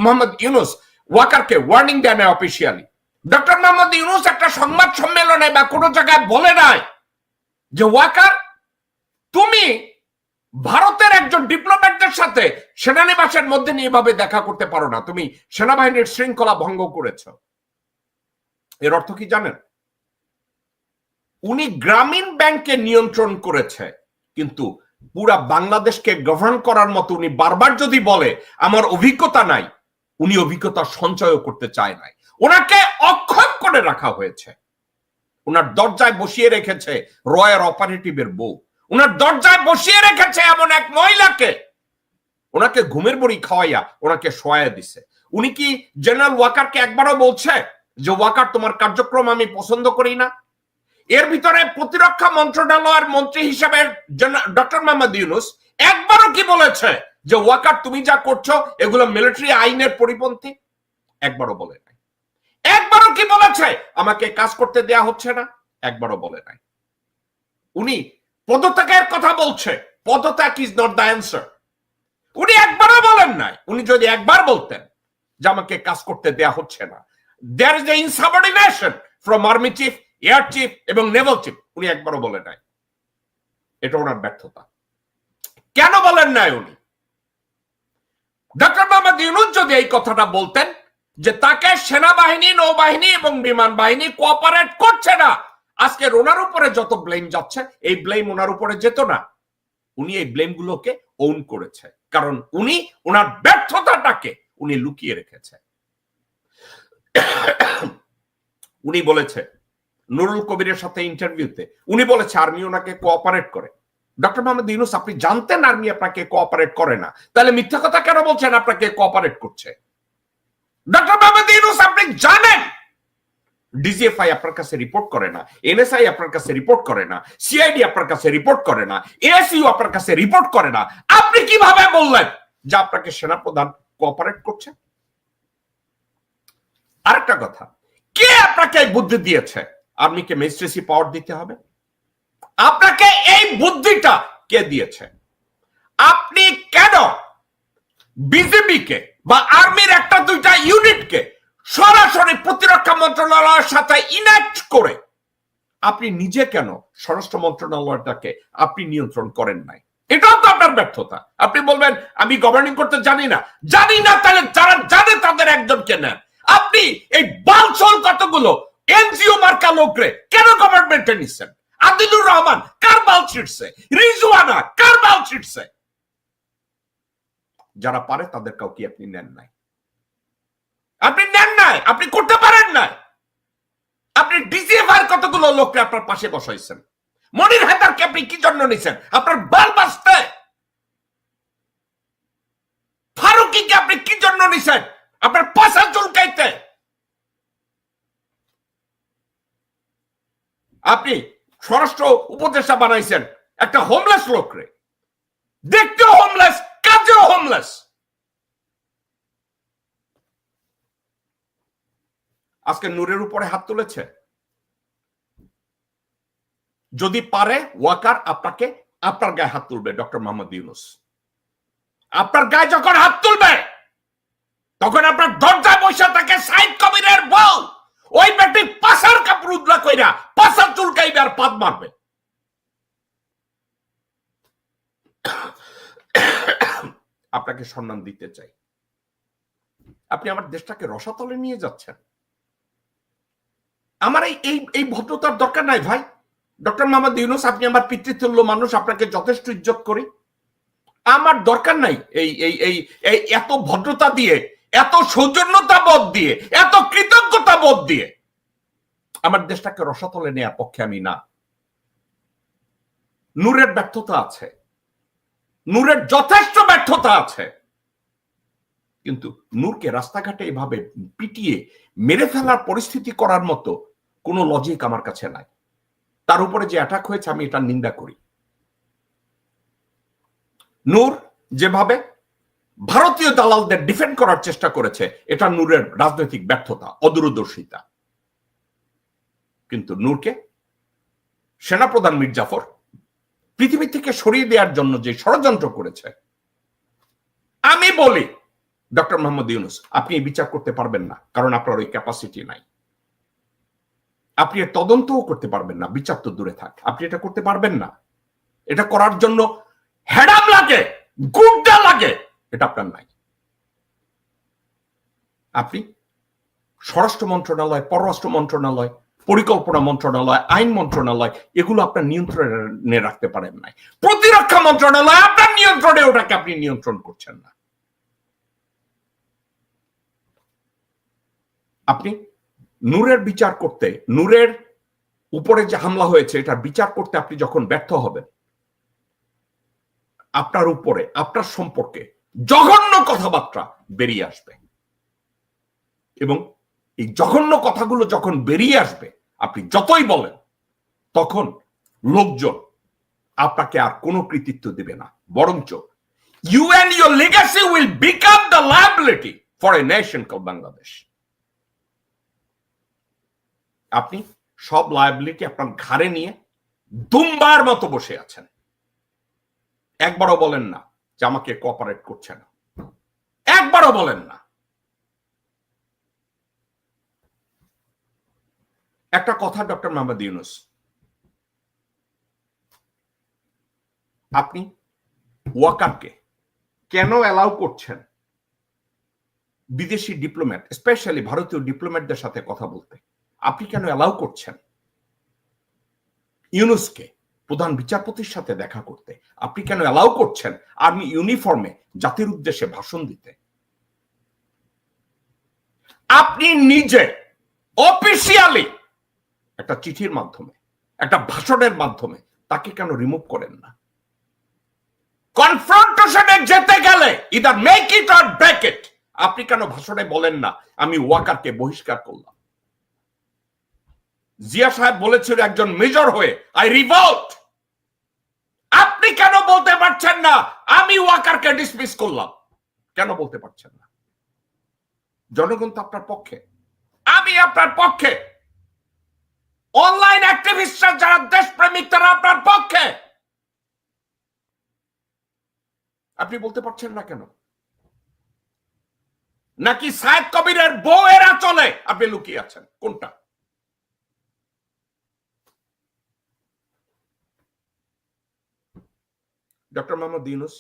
মোহাম্মদ ইউনূস ওয়াকারকে ওয়ার্নিং দেয় না অফিসিয়ালি। ডক্টর মোহাম্মদ ইউনূস একটা সংবাদ সম্মেলনে বা কোনো জায়গায় বলে নাই যে ওয়াকার, তুমি ভারতের একজন ডিপ্লোম্যাটদের সাথে সেনানিবাসের মধ্যে নিয়ে এভাবে দেখা করতে পারো না, তুমি সেনাবাহিনীর শৃঙ্খলা ভঙ্গ করেছ। এর অর্থ কি জানেন? উনি গ্রামীণ ব্যাংকে নিয়ন্ত্রণ করেছে, কিন্তু পুরা বাংলাদেশকে গভর্ন করার মতো উনি বারবার যদি বলে আমার অভিজ্ঞতা নাই, উনি অভিজ্ঞতা সঞ্চয় করতে চায় নাই। ওনাকে অক্ষম করে রাখা হয়েছে। ওনার দরজায় বসিয়ে রেখেছে রয়্যাল অপারেটিভের বউ, ওনার দরজায় বসিয়ে রেখেছে এমন এক মহিলাকে, ওনাকে ঘুমের বড়ি খাওয়াইয়া ওনাকে শোয়া দিছে। উনি কি জেনারেল ওয়াকারকে একবারও বলছে যে ওয়াকার তোমার কার্যক্রম আমি পছন্দ করি না? এর ভিতরে প্রতিরক্ষা মন্ত্রণালয়ের মন্ত্রী হিসেবে ডক্টর মোহাম্মদ ইউনূস একবারও কি বলেছে যে ওয়াকার তুমি যা করছো এগুলো মিলিটারি আইনের পরিপন্থী? একবারও বলে নাই। একবারও কি বলেছে আমাকে কাজ করতে দেয়া হচ্ছে না? একবারও বলে নাই। উনি পদত্যাগের কথা বলছে, পদত্যাগ ইজ নট দ্য অ্যান্সার। উনি একবারও বলেন নাই। উনি যদি একবার বলতেন যে আমাকে কাজ করতে দেয়া হচ্ছে না, there is a insubordination from army chief, air chief এবং নেভাল চিফ, উনি একবারও বলে নাই। এটা ওনার ব্যর্থতা। কেন বলেন নাই উনি? ডক্টর মোহাম্মদ ইউনূস যদি এই কথাটা বলতেন যে তাকে সেনাবাহিনী, নৌবাহিনী এবং বিমান বাহিনী কোঅপারেট করছে না, আজকে ওনার উপরে যত ব্লেম যাচ্ছে এই ব্লেম ওনার উপরে যেত না। উনি এই ব্লেম গুলোকে ওন করেছে, কারণ উনি ওনার ব্যর্থতাটাকে উনি লুকিয়ে রেখেছে। উনি বলেছে নুরুল কবিরের সাথে ইন্টারভিউতে উনি বলেছে আর্মি ওনাকে কোঅপারেট করে। ডক্টর মোহাম্মদ ইউনূস, আপনি জানতেন আর্মি আপনাকে কোঅপারেট করে না, তাহলে মিথ্যা কথা কেন বলছেন আপনাকে কোঅপারেট করছে? ডক্টর মোহাম্মদ ইউনূস, আপনি জানেন ডিজিএফআই আপনার কাছে রিপোর্ট করে না, এনএসআই আপনার কাছে রিপোর্ট করে না, সিআইডি আপনার কাছে রিপোর্ট করে না, এএসইউ আপনার কাছে রিপোর্ট করে না। আপনি কিভাবে বললেন যে আপনাকে সেনাপ্রধান কোঅপারেট করছে? আরেকটা কথা, কে আপনাকে এই বুদ্ধি দিয়েছে আর্মিকে ম্যাজিস্ট্রেসি পাওয়ার দিতে হবে? আপনাকে এই বুদ্ধিটা কে দিয়েছে? আপনি কেন বিজেপিকে বা আর্মির একটা দুইটা ইউনিটকে সরাসরি প্রতিরক্ষা মন্ত্রণালয়ের সাথে ইনেক্ট করে আপনি নিজে কেন স্বরাষ্ট্র মন্ত্রণালয়টাকে আপনি নিয়ন্ত্রণ করেন নাই? এটাও তো আপনার ব্যর্থতা। আপনি বলবেন আমি গভর্নিং করতে জানি না, তাহলে যারা জানে তাদের একজনকে নেন। আপনি এই বালছল কতগুলো এনজিও মার্কা লোকরে কেন গভর্নমেন্টে নিচ্ছেন? আদিলুর রহমান কার বাল ছিটছে? রিজওয়ানা কার বাল ছিটছে? যারা পারে তাদের কাউকে আপনি নেন নাই, আপনি করতে পারেন না। আপনি ডিজিএফআই কতগুলো লোককে আপনার পাশে বসাইছেন। মনির হায়দারকে আপনি কি জন্য নিছেন? আপনার বাল বাঁচতে। ফারুকিকে আপনি কি জন্য নিছেন? আপনার পাশা চুলকাইতে। আপনি স্বরাষ্ট্র উপদেষ্টা বানাইছেন একটা হোমলেস লোকরে, দেখতেও হোমলেস, কাজেও হোমলেস। আজকে নূরের উপরে হাত তুলেছে। যদি পারে ওয়াকার আপনাকে আপনার গায়ে হাত তুলবে। ডক্টর মোহাম্মদ ইউনূস আপনার গায়ে যখন হাত তুলবে তখন আপনার দরজায় বসে থাকে সাইদ কবিরের বউ, ওই বেটি পাশার কাপড় উদলা কইরা পাশা চুলকাইবে আর পাত মারবে। আপনাকে সম্মান দিতে চাই। আপনি আমার দেশটাকে রসাতলে নিয়ে যাচ্ছেন। আমার এই ভদ্রতার দরকার নাই ভাই। ডক্টর মোহাম্মদ ইউনূস, আপনি আমার পিতৃতুল্য মানুষ, আপনাকে যথেষ্ট ইজ্জত করি। আমার দরকার নাই এই এত ভদ্রতা দিয়ে, এত সৌজন্যতা বোধ দিয়ে, এত কৃতজ্ঞতা বোধ দিয়ে আমার দেশটাকে রসাতলে নেওয়ার পক্ষে আমি না। নূরের ব্যর্থতা আছে, নূরের যথেষ্ট ব্যর্থতা আছে, কিন্তু নূরকে রাস্তাঘাটে এভাবে পিটিয়ে মেরে ফেলার পরিস্থিতি করার মতো কোনো লজিক আমার কাছে নাই। তার উপরে যে অ্যাটাক হয়েছে আমি এটা নিন্দা করি। নূর যেভাবে ভারতীয় দালালদের ডিফেন্ড করার চেষ্টা করেছে এটা নূরের রাজনৈতিক ব্যর্থতা, অদূরদর্শিতা। কিন্তু নূরকে সেনাপ্রধান মীর জাফর পৃথিবী থেকে সরিয়ে দেওয়ার জন্য যে ষড়যন্ত্র করেছে, আমি বলি ডক্টর মোহাম্মদ ইউনূস আপনি বিচার করতে পারবেন না, কারণ আপনার ওই ক্যাপাসিটি নাই। আপনি এর তদন্তও করতে পারবেন না, বিচার তো দূরে থাক, আপনি এটা করতে পারবেন না। এটা করার জন্য হেডাম লাগে, গুড্ডা লাগে, এটা আপনার নাই। আপনি স্বরাষ্ট্র মন্ত্রণালয়, পররাষ্ট্র মন্ত্রণালয়, পরিকল্পনা মন্ত্রণালয়, আইন মন্ত্রণালয় এগুলো আপনার নিয়ন্ত্রণে রাখতে পারেন নাই। প্রতিরক্ষা মন্ত্রণালয় আপনার নিয়ন্ত্রণে, ওটাকে আপনি নিয়ন্ত্রণ করছেন না। আপনি নূরের বিচার করতে, নূরের উপরে যে হামলা হয়েছে এটার বিচার করতে আপনি যখন ব্যর্থ হবেন, আপনার উপরে, আপনার সম্পর্কে জঘন্য কথাবার্তা বেরিয়ে আসবে, এবং এই জঘন্য কথাগুলো যখন বেরিয়ে আসবে আপনি যতই বলেন তখন লোকজন আপনাকে আর কোনো কৃতিত্ব দেবে না, বরঞ্চ you and your legacy will become the liability for a nation called Bangladesh. আপনি সব লায়াবিলিটি আপনার ঘাড়ে নিয়ে দুম্বার মতো বসে আছেন। একবারও বলেন না যে আমাকে কোঅপারেট করছে না, একবারও বলেন না। একটা কথা ডক্টর মোহাম্মদ ইউনূস, আপনি ওয়াকারকে কেন অ্যালাউ করছেন বিদেশি ডিপ্লোম্যাট, স্পেশালি ভারতীয় ডিপ্লোম্যাটদের সাথে কথা বলতে? আপনি কেন অ্যালাউ করছেন ইউনূসকে প্রধান বিচারপতির সাথে দেখা করতে? আপনি কেন অ্যালাউ করছেন আর্মি ইউনিফর্মে জাতির উদ্দেশ্যে ভাষণ দিতে? আপনি নিজে অফিসিয়ালি একটা চিঠির মাধ্যমে, একটা ভাষণের মাধ্যমে তাকে কেন রিমুভ করেন না? কনফ্রন্টেশনে যেতে গেলে either make it or break it, আপনি কেন ভাষণে বলেন না আমি ওয়াকারকে বহিষ্কার করলাম? জিয়া সাহেব বলেছিল একজন মেজর হয়ে আই রিভল্ট। আপনি কেন বলতে পারছেন না আমি ওয়াকারকে ডিসমিস করলাম? কেন বলতে পারছেন না? জনগণ তো আপনার পক্ষে, আমি আপনার পক্ষে, অনলাইন অ্যাক্টিভিস্টরা যারা দেশপ্রেমিক তারা আপনার পক্ষে। আপনি বলতে পারছেন না কেন? নাকি সায়েদ কবিরের বউয়েরা চলে আপনি লুকিয়ে আছেন? কোনটা? ডক্টর মোহাম্মদ ইউনূস,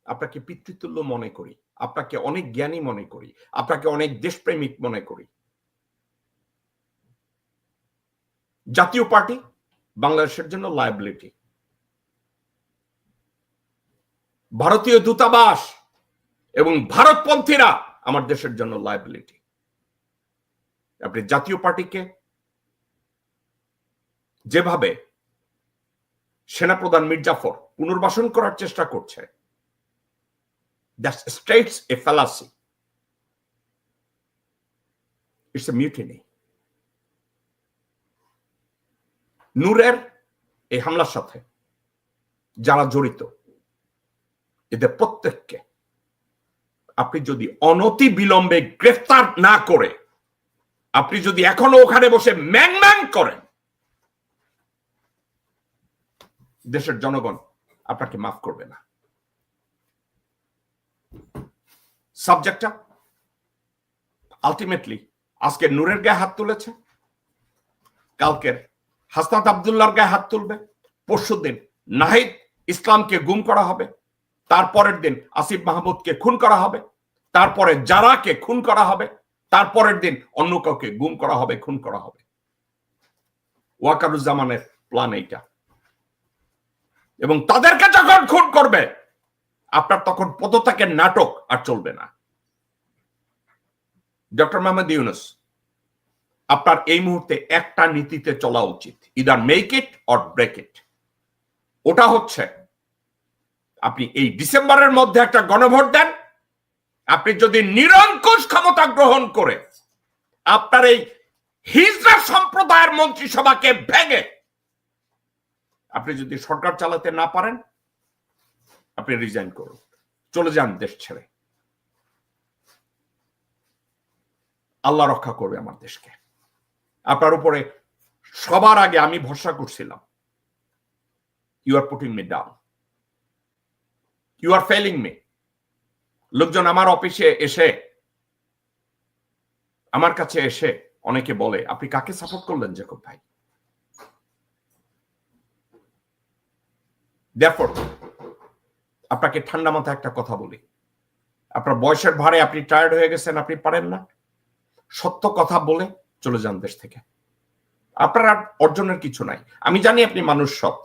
আপনাকে পিতৃতুল্য মনে করি, আপনাকে অনেক জ্ঞানী মনে করি, আপনাকে অনেক দেশপ্রেমিক মনে করি। জাতীয় পার্টি বাংলাদেশের জন্য লায়াবিলিটি, ভারতীয় দূতাবাস এবং ভারতপন্থীরা আমার দেশের জন্য লায়াবিলিটি। আপনি জাতীয় পার্টিকে যেভাবে সেনাপ্রধান মির্জাফর পুনর্বাসন করার চেষ্টা করছে, that states a fallacy. It's a mutiny. নূরের এই হামলার সাথে যারা জড়িত এদের প্রত্যেককে আপনি যদি অনতি বিলম্বে গ্রেফতার না করে, আপনি যদি এখনো ওখানে বসে ম্যাং ম্যাং করেন, দেশের জনগণ আপনাকে মাফ করবে না। সাবজেক্টটা আলটিমেটলি আজকে নূরের গায়ে হাত তুলেছে, কালকের হাসনাত আব্দুল্লাহর গায়ে হাত তুলবে, পরশুদিন নাহিদ ইসলামকে গুম করা হবে, তারপরের দিন আসিফ মাহমুদকে খুন করা হবে, তারপরে জারাকে খুন করা হবে, তারপরের দিন অন্য কাউকে গুম করা হবে, খুন করা হবে। ওয়াকারুজ্জামানের প্ল্যান এইটা। এবং তাদেরকে যখন খুন করবে আপনার তখন পদত্যাগের নাটক আর চলবে না। ডক্টর মোহাম্মদ ইউনূস, আপনার এই মুহূর্তে একটা নীতিতে চলা উচিত, either make it or break it. ওটা হচ্ছে আপনি এই ডিসেম্বরের মধ্যে একটা গণভোট দেন। আপনি যদি নিরঙ্কুশ ক্ষমতা গ্রহণ করে আপনার এই হিজড়া সম্প্রদায়ের মন্ত্রিসভাকে ভেঙে আপনি যদি সরকার চালাতে না পারেন, আপনি রিজাইন করুন, চলে যান দেশ ছেড়ে। আল্লাহ রক্ষা করবে আমার দেশকে। আপনার উপরে সবার আগে আমি ভরসা করছিলাম। You are putting me down, you are failing me. লোকজন আমার অফিসে এসে, আমার কাছে এসে অনেকে বলে আপনি কাকে সাপোর্ট করলেন জ্যাকব ভাই? Therefore, আপনাকে ঠান্ডা মাথায় একটা কথা বলি, আপনার বয়সের ভারে আপনি টায়ার্ড হয়ে গেছেন, আপনি পারেন না, সত্য কথা বলে চলে যান দেশ থেকে। আপনার আর অর্জনের কিছু নাই। আমি জানি আপনি মানুষ সৎ,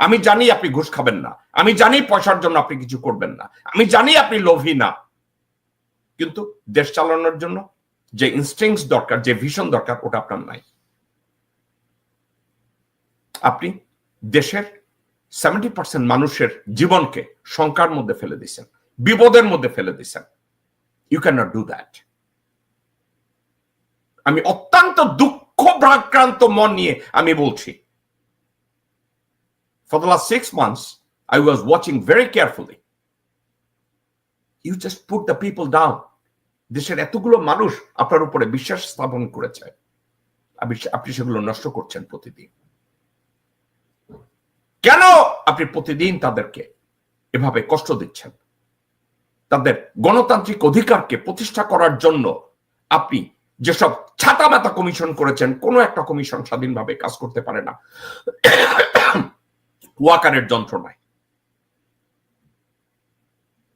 আমি জানি আপনি ঘুষ খাবেন না, আমি জানি পয়সার জন্য আপনি কিছু করবেন না, আমি জানি আপনি লোভী না, কিন্তু দেশ চালানোর জন্য যে ইনস্টিংস দরকার, যে ভিশন দরকার, ওটা আপনার নাই। আপনি দেশের 70% মানুষের জীবনকে শঙ্কার মধ্যে ফেলে দিচ্ছেন, বিপদের মধ্যে ফেলে দিচ্ছেন। You can not do that. আমি অত্যন্ত দুঃখ ভারাক্রান্ত মন নিয়ে আমি বলছি, for the last 6 months I was watching very carefully. You just put the people down. দেশের এতগুলো মানুষ আপনার উপরে বিশ্বাস স্থাপন করেছে, আপনি সেগুলো নষ্ট করছেন প্রতিদিন। কেন আপনি প্রতিদিন তাদেরকে এভাবে কষ্ট দিচ্ছেন? তাদের গণতান্ত্রিক অধিকারকে প্রতিষ্ঠা করার জন্য আপনি যেসব ছাতামাতা কমিশন করেছেন, কোনো একটা কমিশন স্বাধীনভাবে কাজ করতে পারে না ওয়াকারের যন্ত্রণায়।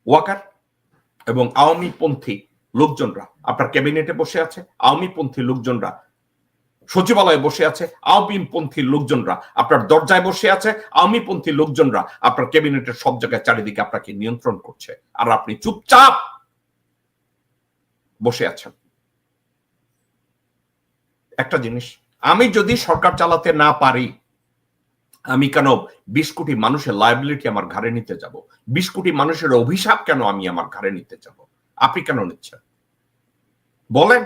ওয়াকার এবং আওয়ামী পন্থী লোকজনরা আপনার ক্যাবিনেটে বসে আছে, আওয়ামী পন্থী লোকজনরা সচিবালয়ে বসে আছে, আওয়ামী পন্থী লোকজনরা আপনার দরজায় বসে আছে, আওয়ামী পন্থী লোকজনরা আপনার ক্যাবিনেটের সব জায়গায় চারিদিকে আপনাকে নিয়ন্ত্রণ করছে, আর আপনি চুপচাপ বসে আছেন। একটা জিনিস, আমি যদি সরকার চালাতে না পারি, আমি কেন 20 কোটি মানুষের লায়াবিলিটি আমার ঘাড়ে নিতে যাব? 20 কোটি মানুষের অভিশাপ কেন আমি আমার ঘাড়ে নিতে যাব? আপনি কেন নিচ্ছেন বলেন?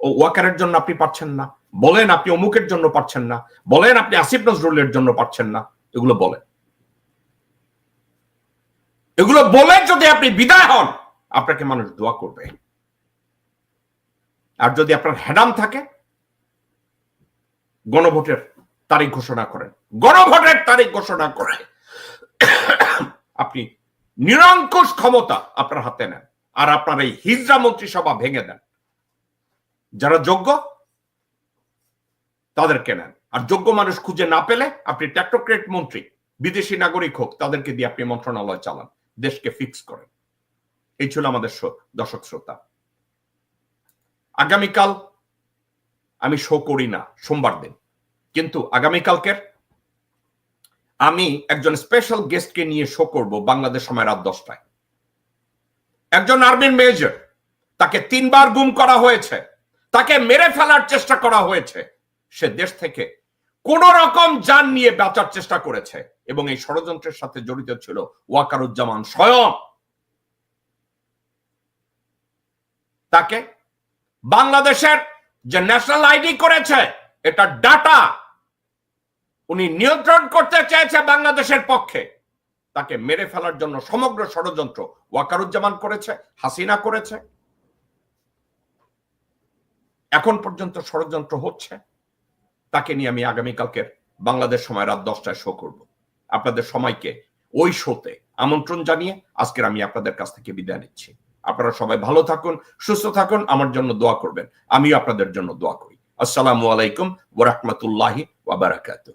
ও ওয়াকারের জন্য আপনি পারছেন না, বলেন আপনি অমুকের জন্য পারছেন না, বলেন আপনি আসিফ নজরুলের জন্য পারছেন না, এগুলো বলেন। এগুলো বলে যদি আপনি বিদায় হন, আপনাকে মানুষ দোয়া করবে। আর যদি আপনার হেডাম থাকে, গণভোটের তারিখ ঘোষণা করেন, গণভোটের তারিখ ঘোষণা করে আপনি নিরঙ্কুশ ক্ষমতা আপনার হাতে নেন, আর আপনার এই হিজড়া মন্ত্রিসভা ভেঙে দেন। যারা যোগ্য তাদেরকে নেন, আর যোগ্য মানুষ খুঁজে না পেলে আপনি টেকনোক্রেট মন্ত্রী, বিদেশি নাগরিক হোক, তাদেরকে দিয়ে আপনি মন্ত্রণালয় চালান, দেশকে ফিক্স করেন। এই ছিল আমাদের দর্শক শ্রোতা। আগামীকাল আমি শো করি না সোমবার দিন, কিন্তু আগামীকালকের আমি একজন স্পেশাল গেস্টকে নিয়ে শো করব বাংলাদেশ সময় রাত 10টায়। একজন আর্মির মেজর, তাকে 3 বার গুম করা হয়েছে, তাকে মেরে ফেলার চেষ্টা করা হয়েছে, সে দেশ থেকে কোন রকম জান নিয়ে বাঁচার চেষ্টা করেছে, এবং এই ষড়যন্ত্রের সাথে জড়িত ছিল ওয়াকারুজ্জামান স্বয়ং। তাকে বাংলাদেশের যে ন্যাশনাল আইডি করেছে, এটা ডাটা উনি নিয়ন্ত্রণ করতে চেয়েছে বাংলাদেশের পক্ষে, তাকে মেরে ফেলার জন্য সমগ্র ষড়যন্ত্র ওয়াকারুজ্জামান করেছে, হাসিনা করেছে। এখন পর্যন্ত ষড়যন্ত্র হচ্ছে। তাকে নিয়ে আমি আগামীকালকের বাংলাদেশ সময় রাত 10টায় শো করব। আপনাদের সবাইকে ওই শোতে আমন্ত্রণ জানিয়ে আজকের আমি আপনাদের কাছ থেকে বিদায় নিচ্ছি। আপনারা সবাই ভালো থাকুন, সুস্থ থাকুন, আমার জন্য দোয়া করবেন, আমিও আপনাদের জন্য দোয়া করি। আসসালামু আলাইকুম ওয়া রাহমাতুল্লাহি ওয়া বারাকাতুহু।